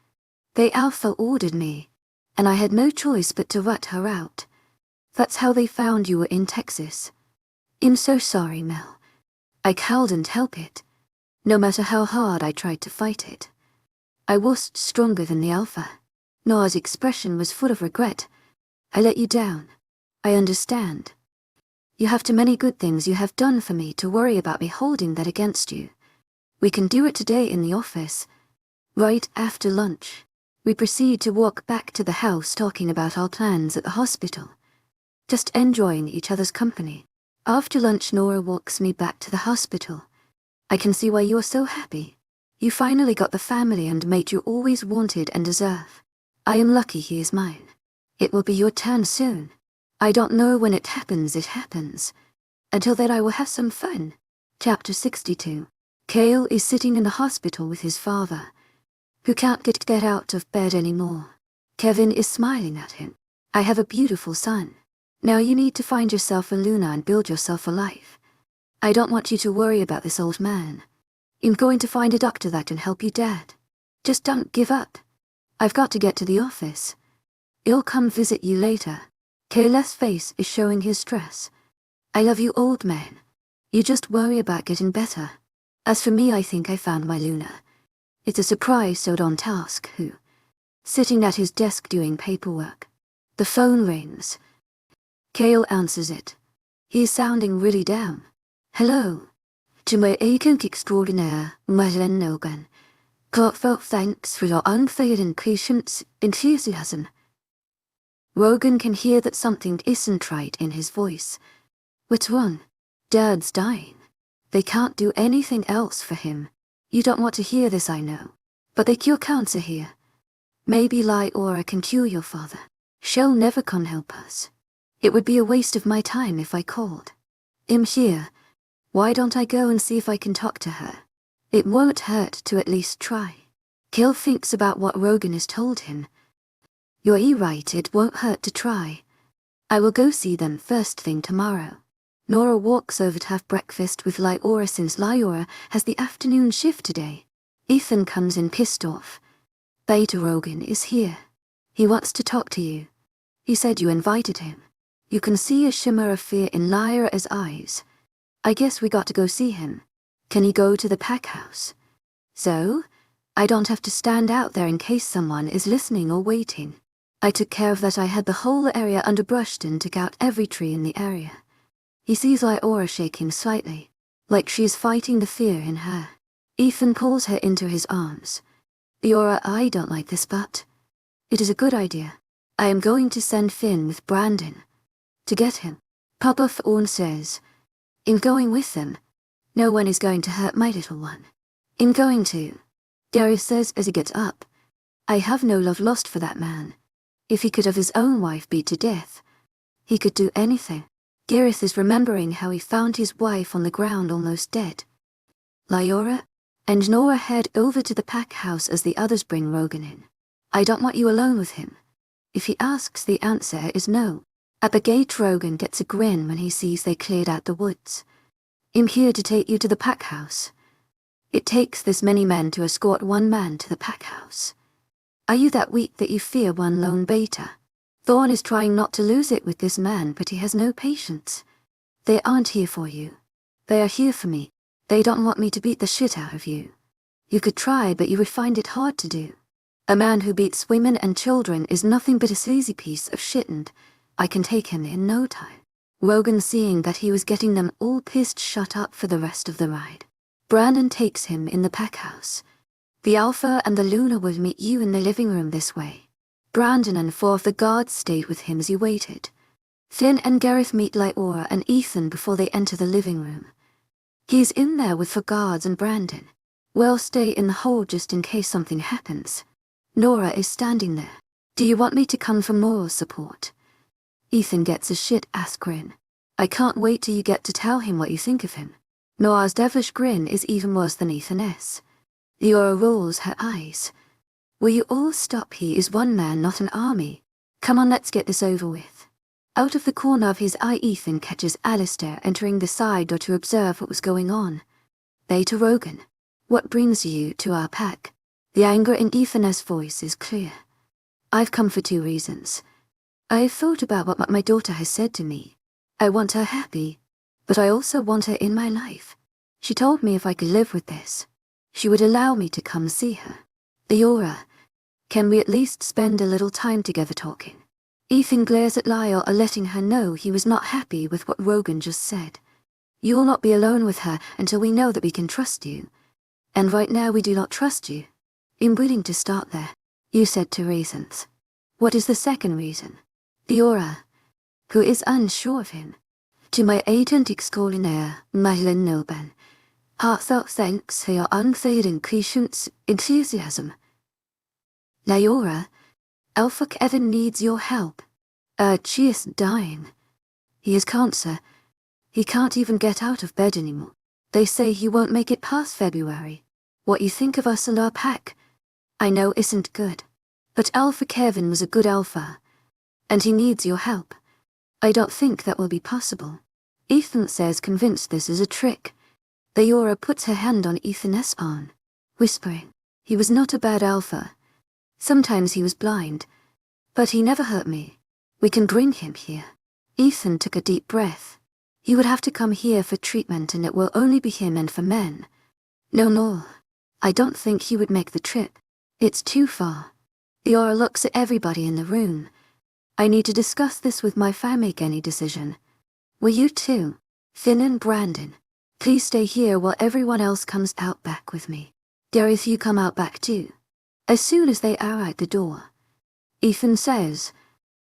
they Alpha ordered me, and I had no choice but to rat her out. That's how they found you were in Texas. I'm so sorry, Mel. I couldn't help it. No matter how hard I tried to fight it. I was stronger than the Alpha." Nora's expression was full of regret. "I let you down. I understand. You have too many good things you have done for me to worry about me holding that against you. We can do it today in the office. Right after lunch, we proceed to walk back to the house talking about our plans at the hospital. Just enjoying each other's company. After lunch, Nora walks me back to the hospital. "I can see why you are so happy. You finally got the family and mate you always wanted and deserve. I am lucky he is mine. It will be your turn soon. I don't know when it happens. Until then I will have some fun." Chapter 62. Cale is sitting in the hospital with his father, who can't get out of bed anymore. Kevin is smiling at him. I have a beautiful son. Now you need to find yourself a Luna and build yourself a life. I don't want you to worry about this old man. I'm going to find a doctor that can help you, Dad. Just don't give up. I've got to get to the office. I'll come visit you later. Kayla's face is showing his stress. I love you, old man. You just worry about getting better. As for me, I think I found my Luna. It's a surprise, so don't ask who. Sitting at his desk doing paperwork. The phone rings. Kale answers it. He's sounding really down. Hello. To my agent extraordinaire, Madeleine Nogan. Heartfelt thanks for your unfailing patience, enthusiasm. Rogan can hear that something isn't right in his voice. What's wrong? Dad's dying. They can't do anything else for him. You don't want to hear this, I know. But they cure cancer here. Maybe Lyora can cure your father. She'll never come help us. It would be a waste of my time if I called. I'm here. Why don't I go and see if I can talk to her? It won't hurt to at least try. Kill thinks about what Rogan has told him. You're right, it won't hurt to try. I will go see them first thing tomorrow. Nora walks over to have breakfast with Lyora since Lyora has the afternoon shift today. Ethan comes in pissed off. Beta Rogan is here. He wants to talk to you. He said you invited him. You can see a shimmer of fear in Lyra's eyes. I guess we got to go see him. Can he go to the pack house? So? I don't have to stand out there in case someone is listening or waiting. I took care of that. I had the whole area underbrushed and took out every tree in the area. He sees Lyora shaking slightly, like she's fighting the fear in her. Ethan pulls her into his arms. Lyora, I don't like this, but it is a good idea. I am going to send Finn with Brandon. To get him. Papa Thorne says, I'm going with them. No one is going to hurt my little one. I'm going to. Darius says as he gets up. I have no love lost for that man. If he could have his own wife beat to death, he could do anything. Gareth is remembering how he found his wife on the ground almost dead. Lyora and Nora head over to the pack house as the others bring Rogan in. I don't want you alone with him. If he asks, the answer is no. At the gate, Rogan gets a grin when he sees they cleared out the woods. I'm here to take you to the pack house. It takes this many men to escort one man to the pack house. Are you that weak that you fear one lone beta? Thorne is trying not to lose it with this man, but he has no patience. They aren't here for you. They are here for me. They don't want me to beat the shit out of you. You could try, but you would find it hard to do. A man who beats women and children is nothing but a sleazy piece of shit, and I can take him in no time. Rogan, seeing that he was getting them all pissed, shut up for the rest of the ride. Brandon takes him in the pack house. The Alpha and the Luna will meet you in the living room this way. Brandon and 4 of the guards stayed with him as he waited. Finn and Gareth meet Lyora and Ethan before they enter the living room. He's in there with 4 guards and Brandon. We'll stay in the hall just in case something happens. Nora is standing there. Do you want me to come for more support? Ethan gets a shit-ass grin. I can't wait till you get to tell him what you think of him. Nora's devilish grin is even worse than Ethan's. Lyora rolls her eyes. Will you all stop? He is one man, not an army. Come on, let's get this over with. Out of the corner of his eye, Ethan catches Alistair entering the side door to observe what was going on. Beta Rogan, what brings you to our pack? The anger in Ethan's voice is clear. I've come for 2 reasons. I've thought about what my daughter has said to me. I want her happy, but I also want her in my life. She told me if I could live with this, she would allow me to come see her. Lyora, can we at least spend a little time together talking? Ethan glares at Lyora, letting her know he was not happy with what Rogan just said. You'll not be alone with her until we know that we can trust you. And right now we do not trust you. I'm willing to start there. You said 2 reasons. What is the second reason? Lyora, who is unsure of him. To my agent extraordinaire, Madeleine Noban, heartfelt thanks for your unfailing patience, enthusiasm. Lyora, Alpha Kevin needs your help. She is dying. He has cancer. He can't even get out of bed anymore. They say he won't make it past February. What you think of us and our pack, I know isn't good. But Alpha Kevin was a good alpha. and he needs your help. I don't think that will be possible. Ethan says, convinced this is a trick. Leora puts her hand on Ethan's arm, whispering, "He was not a bad alpha. Sometimes he was blind, but he never hurt me. We can bring him here." Ethan took a deep breath. "He would have to come here for treatment, and it will only be him and for men. No, I don't think he would make the trip. It's too far." Leora looks at everybody in the room. "I need to discuss this with my family. Make any decision. Will you too? Finn and Brandon, please stay here while everyone else comes out back with me. Gareth, you come out back too." As soon as they are out the door, Ethan says,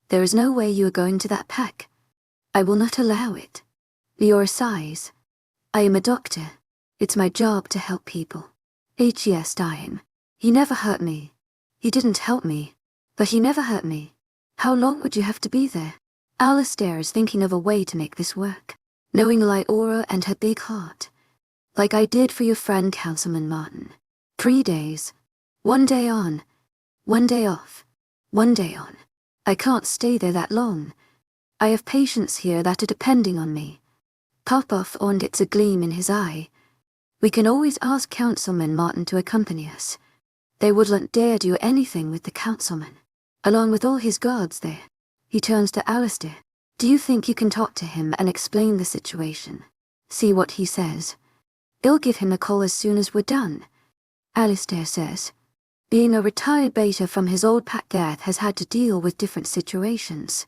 "There is no way you are going to that pack. I will not allow it." Leora sighs. "I am a doctor. It's my job to help people. H.E.S. dying. He never hurt me. He didn't help me, but he never hurt me. How long would you have to be there?" Alistair is thinking of a way to make this work, knowing Leora and her big heart. "Like I did for your friend Councilman Martin. 3 days. 1 day on, 1 day off, 1 day on. I can't stay there that long. I have patients here that are depending on me." Popoff and it's a gleam in his eye. "We can always ask Councilman Martin to accompany us. They wouldn't dare do anything with the councilman, along with all his guards there." He turns to Alistair. "Do you think you can talk to him and explain the situation? See what he says. I'll give him a call as soon as we're done." Alistair says, "Being a retired beta from his old pack, Gareth has had to deal with different situations.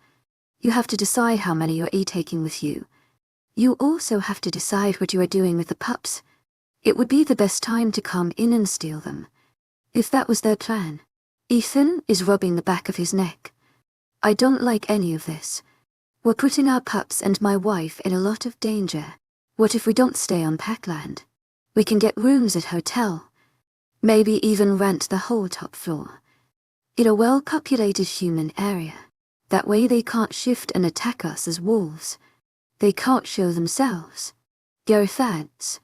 You have to decide how many you're taking with you. You also have to decide what you are doing with the pups. It would be the best time to come in and steal them, if that was their plan." Ethan is rubbing the back of his neck. "I don't like any of this. We're putting our pups and my wife in a lot of danger. What if we don't stay on Packland? We can get rooms at hotel. Maybe even rent the whole top floor. In a well-populated human area. That way they can't shift and attack us as wolves. They can't show themselves." Gareth adds,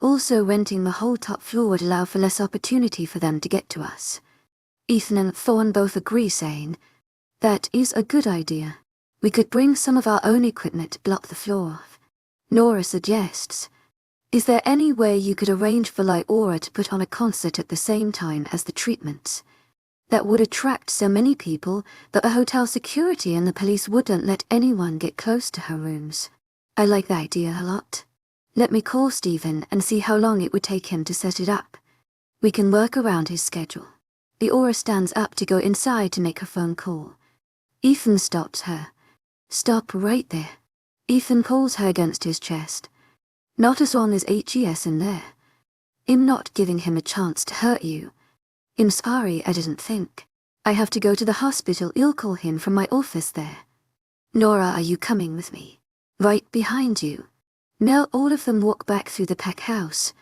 "Also renting the whole top floor would allow for less opportunity for them to get to us." Ethan and Thorne both agree, saying, "That is a good idea. We could bring some of our own equipment to block the floor." Nora suggests, "Is there any way you could arrange for Leora to put on a concert at the same time as the treatments? That would attract so many people that the hotel security and the police wouldn't let anyone get close to her rooms." "I like the idea a lot. Let me call Stephen and see how long it would take him to set it up. We can work around his schedule." Leora stands up to go inside to make a phone call. Ethan stops her. "Stop right there." Ethan pulls her against his chest. "Not as long as HES in there. I'm not giving him a chance to hurt you. I'm sorry, I didn't think. I have to go to the hospital. I'll call him from my office there." "Nora, are you coming with me?" "Right behind you." Now all of them walk back through the pack house.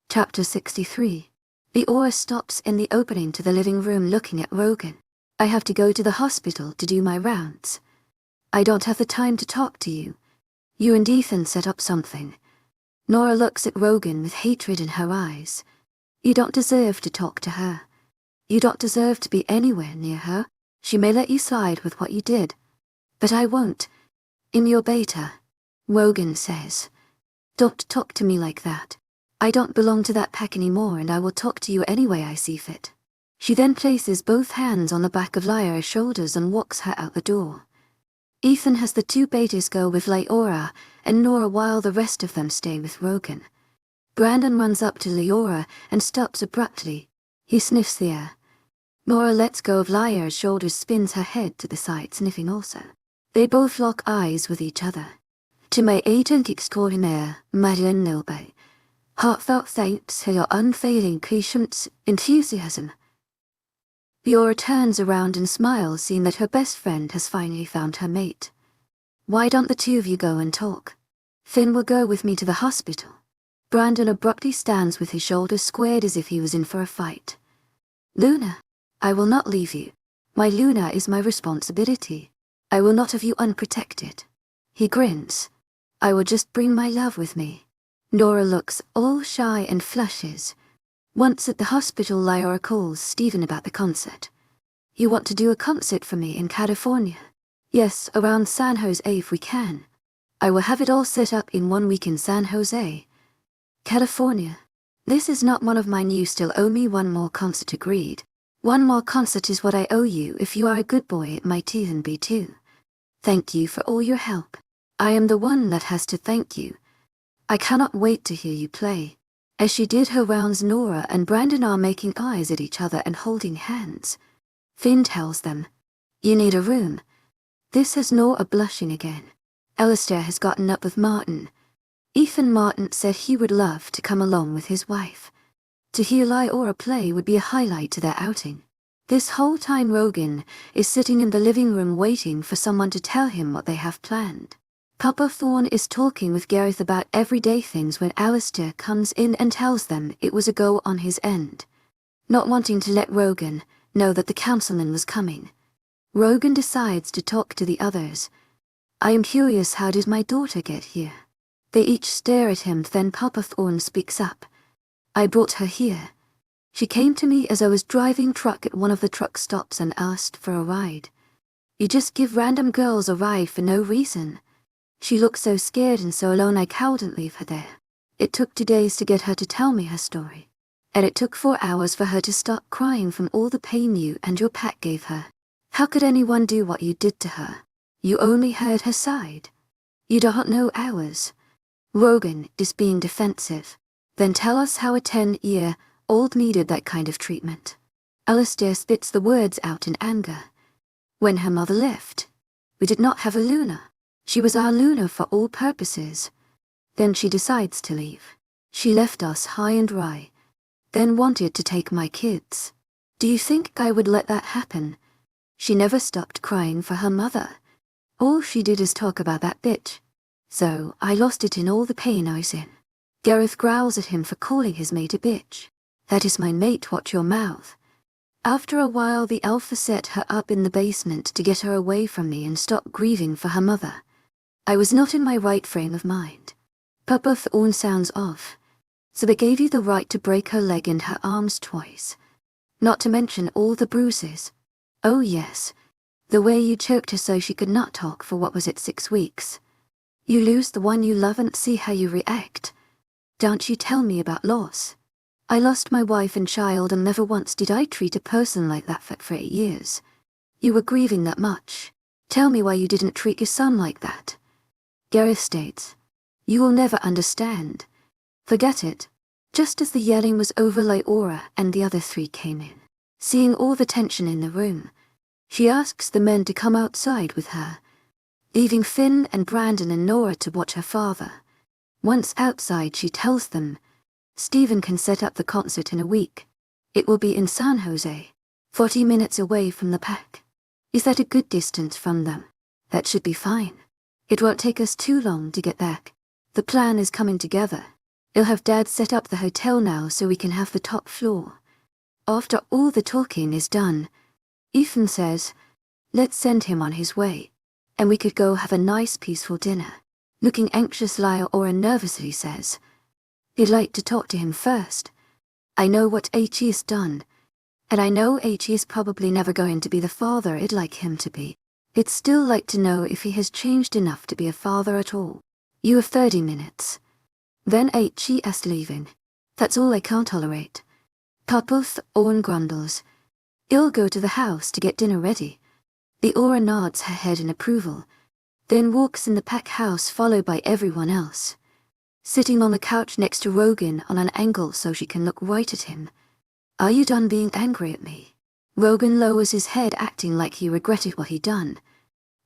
Chapter 63. Leora stops in the opening to the living room looking at Rogan. "I have to go to the hospital to do my rounds. I don't have the time to talk to you. You and Ethan set up something." Nora looks at Rogan with hatred in her eyes. "You don't deserve to talk to her. You don't deserve to be anywhere near her. She may let you slide with what you did, but I won't. I'm your beta." Rogan says, "Don't talk to me like that. I don't belong to that pack anymore, and I will talk to you any way I see fit." She then places both hands on the back of Leora's shoulders and walks her out the door. Ethan has the 2 betas go with Leora and Nora while the rest of them stay with Rogan. Brandon runs up to Leora and stops abruptly. He sniffs the air. Nora lets go of Leora's shoulders, spins her head to the side, sniffing also. They both lock eyes with each other. "To my agent extraordinaire, Madeline Nilby, heartfelt thanks for your unfailing patience, enthusiasm." Leora turns around and smiles, seeing that her best friend has finally found her mate. "Why don't the 2 of you go and talk? Finn will go with me to the hospital." Brandon abruptly stands with his shoulders squared as if he was in for a fight. "Luna, I will not leave you. My Luna is my responsibility. I will not have you unprotected." He grins. "I will just bring my love with me." Nora looks all shy and flushes. Once at the hospital, Leora calls Stephen about the concert. "You want to do a concert for me in California?" Yes, around San Jose if we can. I will have it all set up in 1 week in San Jose, California. This is not one of mine. You still owe me one more concert. Agreed. One more concert is what I owe you. If you are a good boy, it might even be 2. Thank you for all your help. I am the one that has to thank you. I cannot wait to hear you play. As she did her rounds, Nora and Brandon are making eyes at each other and holding hands. Finn tells them, "You need a room." This has Nora blushing again. Alistair has gotten up with Martin. Ethan Martin said he would love to come along with his wife. To hear Lyora play would be a highlight to their outing. This whole time Rogan is sitting in the living room waiting for someone to tell him what they have planned. Papa Thorne is talking with Gareth about everyday things when Alistair comes in and tells them it was a go on his end. Not wanting to let Rogan know that the councilman was coming, Rogan decides to talk to the others. "I am curious, how did my daughter get here?" They each stare at him, then Papa Thorne speaks up. "I brought her here. She came to me as I was driving truck at one of the truck stops and asked for a ride. You just give random girls a ride for no reason. She looked so scared and so alone I couldn't leave her there. It took 2 days to get her to tell me her story. And it took 4 hours for her to stop crying from all the pain you and your pack gave her. How could anyone do what you did to her? You only heard her side. You don't know ours." Rogan is being defensive. "Then tell us how a 10-year-old needed that kind of treatment." Alistair spits the words out in anger. "When her mother left, we did not have a Luna. She was our Luna for all purposes. Then she decides to leave. She left us high and dry, then wanted to take my kids. Do you think I would let that happen? She never stopped crying for her mother. All she did is talk about that bitch. So I lost it in all the pain I was in." Gareth growls at him for calling his mate a bitch. "That is my mate, watch your mouth." After a while the Alpha set her up in the basement to get her away from me and stop grieving for her mother. I was not in my right frame of mind. Papa Thorne sounds off. So it gave you the right to break her leg and her arms twice. Not to mention all the bruises. Oh yes, the way you choked her so she could not talk for what was it, 6 weeks. You lose the one you love and see how you react. Don't you tell me about loss. I lost my wife and child and never once did I treat a person like that for 8 years. You were grieving that much. Tell me why you didn't treat your son like that." Gareth states, "You will never understand. Forget it." Just as the yelling was over, Lyora and the other 3 came in. Seeing all the tension in the room, she asks the men to come outside with her, leaving Finn and Brandon and Nora to watch her father. Once outside, she tells them Stephen can set up the concert in a week. It will be in San Jose, 40 minutes away from the pack. Is that a good distance from them? That should be fine. It won't take us too long to get back. The plan is coming together. I'll have Dad set up the hotel now so we can have the top floor. After all the talking is done, Ethan says, "Let's send him on his way, and we could go have a nice peaceful dinner." Looking anxious, Lyora nervously says, "I'd like to talk to him first. I know what H.E. has done, and I know H.E. is probably never going to be the father I'd like him to be. I'd still like to know if he has changed enough to be a father at all. You have 30 minutes. Then H.E. is leaving. That's all I can't tolerate." Papa Thorne grundles, "I'll go to the house to get dinner ready." Lyora nods her head in approval, then walks in the pack house followed by everyone else. Sitting on the couch next to Rogan on an angle so she can look right at him. "Are you done being angry at me?" Rogan lowers his head, acting like he regretted what he'd done.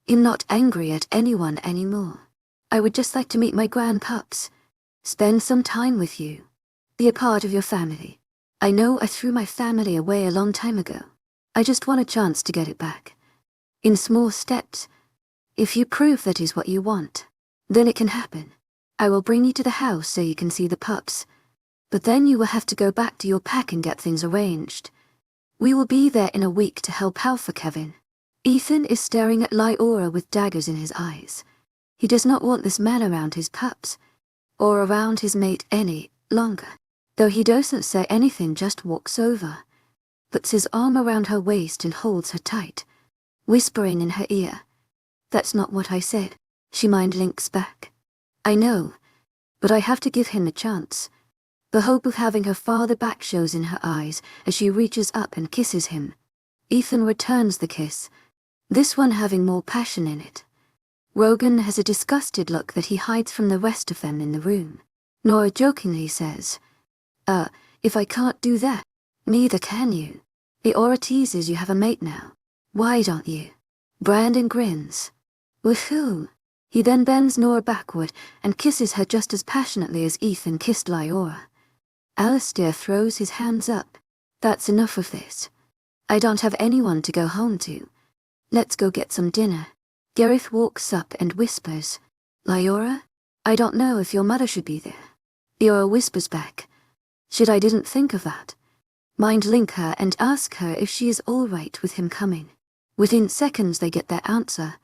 "I'm not angry at anyone anymore. I would just like to meet my grandpups, spend some time with you, be a part of your family. I know I threw my family away a long time ago. I just want a chance to get it back. In small steps. If you prove that is what you want, then it can happen. I will bring you to the house so you can see the pups. But then you will have to go back to your pack and get things arranged. We will be there in a week to help out for Kevin." Ethan is staring at Lyora with daggers in his eyes. He does not want this man around his pups, or around his mate any longer. Though he doesn't say anything, just walks over, puts his arm around her waist and holds her tight, whispering in her ear, That's not what I said, she mind links back. I know, but I have to give him a chance. The hope of having her father back shows in her eyes as she reaches up and kisses him. Ethan returns the kiss, this one having more passion in it. Rogan has a disgusted look that he hides from the rest of them in the room. Nora jokingly says, if I can't do that, neither can you. Eora teases you have a mate now. Why don't you? Brandon grins. Woohoo! He then bends Nora backward and kisses her just as passionately as Ethan kissed Lyora. Alistair throws his hands up. That's enough of this. I don't have anyone to go home to. Let's go get some dinner. Gareth walks up and whispers, Lyora? I don't know if your mother should be there. Lyora whispers back, shit, I didn't think of that. Mind link her and ask her if she is all right with him coming. Within seconds they get their answer.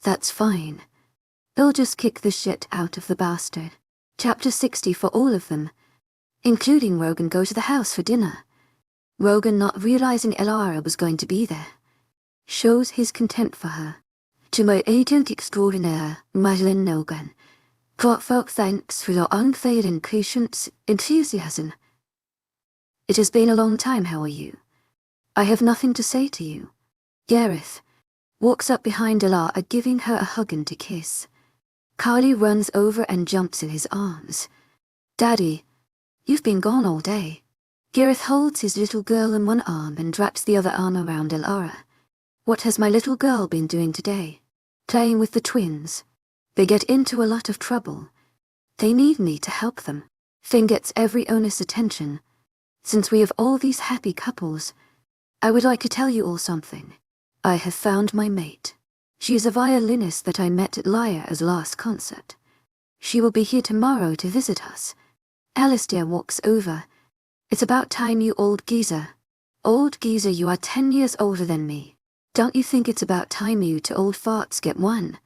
That's fine. They'll just kick the shit out of the bastard. Chapter 60 for all of them, including Rogan, go to the house for dinner. Rogan, not realizing Elara was going to be there, shows his contempt for her. To my agent extraordinaire, Madeline Nogan, heartfelt thanks for your unfailing patience, enthusiasm. It has been a long time, how are you? I have nothing to say to you. Gareth walks up behind Elara, giving her a hug and a kiss. Carly runs over and jumps in his arms. Daddy, you've been gone all day. Gareth holds his little girl in one arm and wraps the other arm around Elara. What has my little girl been doing today? Playing with the twins. They get into a lot of trouble. They need me to help them. Finn gets every owner's attention. Since we have all these happy couples, I would like to tell you all something. I have found my mate. She is a violinist that I met at Lyra's last concert. She will be here tomorrow to visit us. Alistair walks over. It's about time, you old geezer. Old geezer, you are 10 years older than me. Don't you think it's about time you two old farts get one?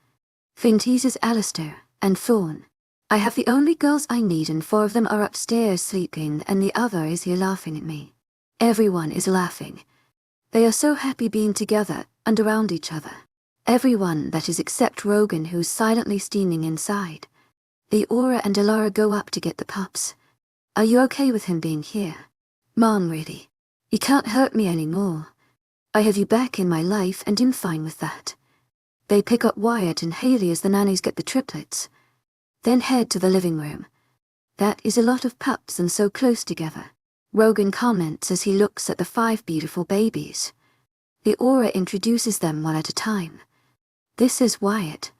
Finn teases Alistair and Thorn. I have the only girls I need and 4 of them are upstairs sleeping and the other is here laughing at me. Everyone is laughing. They are so happy being together and around each other. Everyone, that is, except Rogan, who's silently steaming inside. Eora and Elara go up to get the pups. Are you okay with him being here? Mom, really? You can't hurt me anymore. I have you back in my life and I'm fine with that. They pick up Wyatt and Haley as the nannies get the triplets. Then head to the living room. That is a lot of pups and so close together. Rogan comments as he looks at the 5 beautiful babies. Eora introduces them one at a time. This is Wyatt.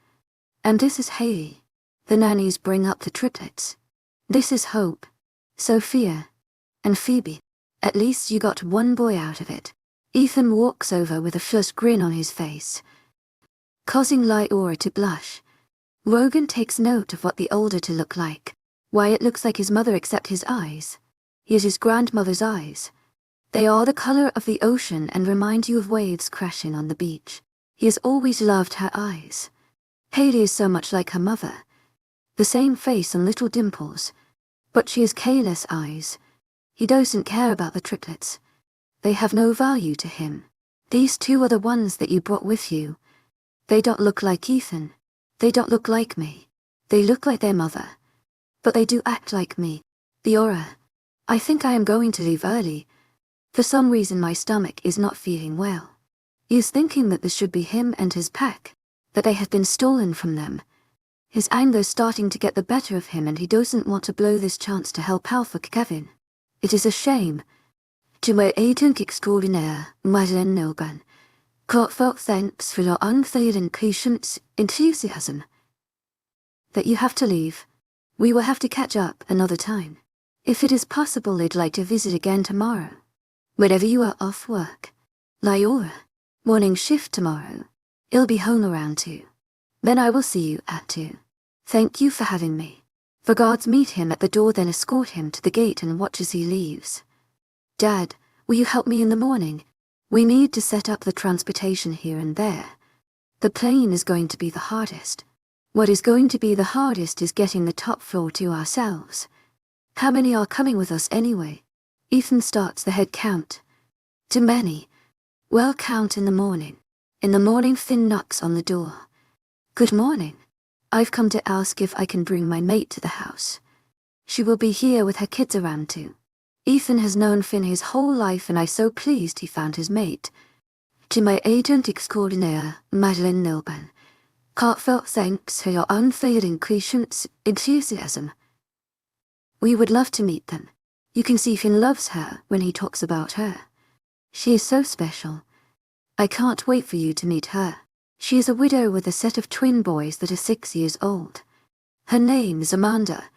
And this is Haley. The nannies bring up the triplets. This is Hope, Sophia, and Phoebe. At least you got one boy out of it. Ethan walks over with a first grin on his face, causing Lyora to blush. Rogan takes note of what the older to look like. Wyatt looks like his mother except his eyes. He has his grandmother's eyes. They are the color of the ocean and remind you of waves crashing on the beach. He has always loved her eyes. Haley is so much like her mother. The same face and little dimples. But she has careless eyes. He doesn't care about the triplets. They have no value to him. These 2 are the ones that you brought with you. They don't look like Ethan. They don't look like me. They look like their mother. But they do act like me. Eora, I think I am going to leave early. For some reason my stomach is not feeling well. He is thinking that this should be him and his pack, that they have been stolen from them. His anger's starting to get the better of him and he doesn't want to blow this chance to help Alpha Kevin. It is a shame. To my agent extraordinaire, Madeline Nogan, heartfelt thanks for your unfailing patience, enthusiasm. That you have to leave. We will have to catch up another time. If it is possible, I'd like to visit again tomorrow. Whenever you are off work. Lyora, morning shift tomorrow. I'll be home around 2. Then I will see you at 2. Thank you for having me. The guards meet him at the door, then escort him to the gate and watch as he leaves. Dad, will you help me in the morning? We need to set up the transportation here and there. The plane is going to be the hardest. What is going to be the hardest is getting the top floor to ourselves. How many are coming with us anyway? Ethan starts the head count. Too many. Well, count in the morning. In the morning, Finn knocks on the door. Good morning. I've come to ask if I can bring my mate to the house. She will be here with her kids around too. Ethan has known Finn his whole life and I'm so pleased he found his mate. To my agent extraordinaire, Madeline Nilban. Heartfelt thanks for your unfailing patience, enthusiasm. We would love to meet them. You can see Finn loves her when he talks about her. She is so special. I can't wait for you to meet her. She is a widow with a set of twin boys that are 6 years old. Her name is Amanda.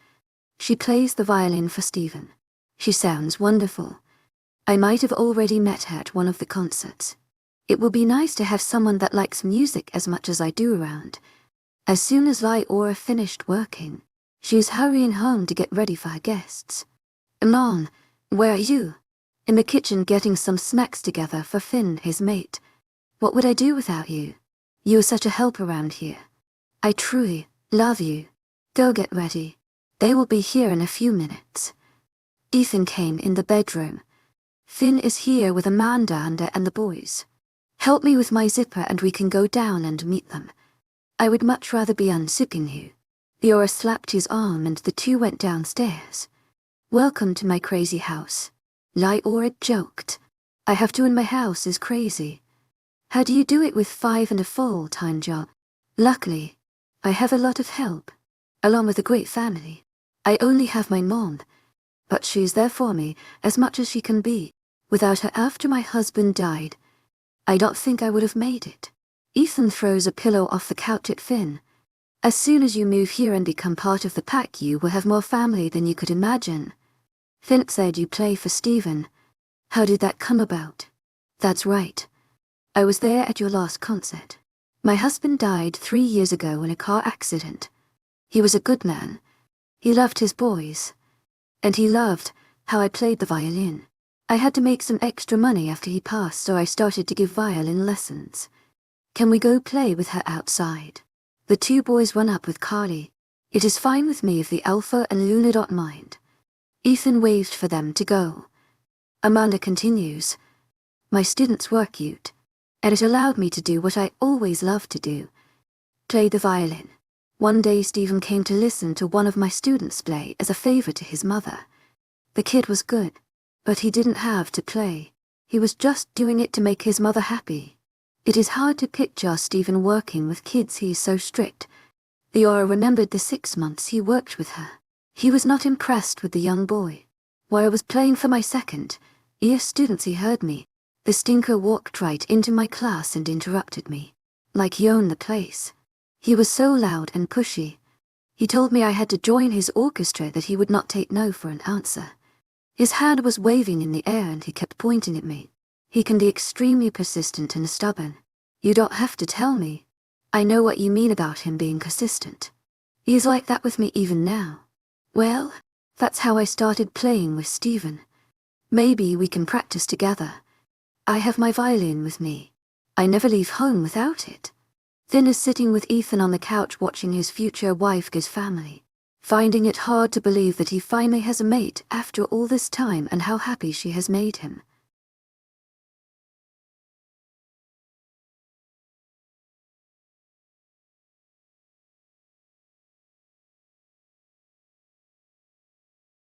She plays the violin for Stephen. She sounds wonderful. I might have already met her at one of the concerts. It will be nice to have someone that likes music as much as I do around. As soon as Laura finished working, she is hurrying home to get ready for her guests. Mom, where are you? In the kitchen getting some snacks together for Finn, his mate. What would I do without you? You are such a help around here. I truly love you. Go get ready. They will be here in a few minutes. Ethan came in the bedroom. Finn is here with Amanda and the boys. Help me with my zipper and we can go down and meet them. I would much rather be unzipping you. Laura slapped his arm and the two went downstairs. Welcome to my crazy house. Laura joked. I have to in my house is crazy. How do you do it with 5 and a full-time job? Luckily, I have a lot of help, along with a great family. I only have my mom, but she's there for me as much as she can be. Without her after my husband died, I don't think I would have made it. Ethan throws a pillow off the couch at Finn. As soon as you move here and become part of the pack, you will have more family than you could imagine. Finn said you play for Stephen. How did that come about? That's right. I was there at your last concert. My husband died 3 years ago in a car accident. He was a good man. He loved his boys. And he loved how I played the violin. I had to make some extra money after he passed, so I started to give violin lessons. Can we go play with her outside? The 2 boys run up with Carly. It is fine with me if the Alpha and Luna don't mind. Ethan waved for them to go. Amanda continues. My students were cute, and it allowed me to do what I always loved to do. Play the violin. One day Stephen came to listen to one of my students play as a favor to his mother. The kid was good, but he didn't have to play. He was just doing it to make his mother happy. It is hard to picture Stephen working with kids, he is so strict. Laura remembered the 6 months he worked with her. He was not impressed with the young boy. While I was playing for my second-year students, he heard me. The stinker walked right into my class and interrupted me. Like he owned the place. He was so loud and pushy. He told me I had to join his orchestra, that he would not take no for an answer. His hand was waving in the air and he kept pointing at me. He can be extremely persistent and stubborn. You don't have to tell me. I know what you mean about him being consistent. He is like that with me even now. Well, that's how I started playing with Stephen. Maybe we can practice together. I have my violin with me. I never leave home without it. Finn is sitting with Ethan on the couch watching his future wife get family, finding it hard to believe that he finally has a mate after all this time and how happy she has made him.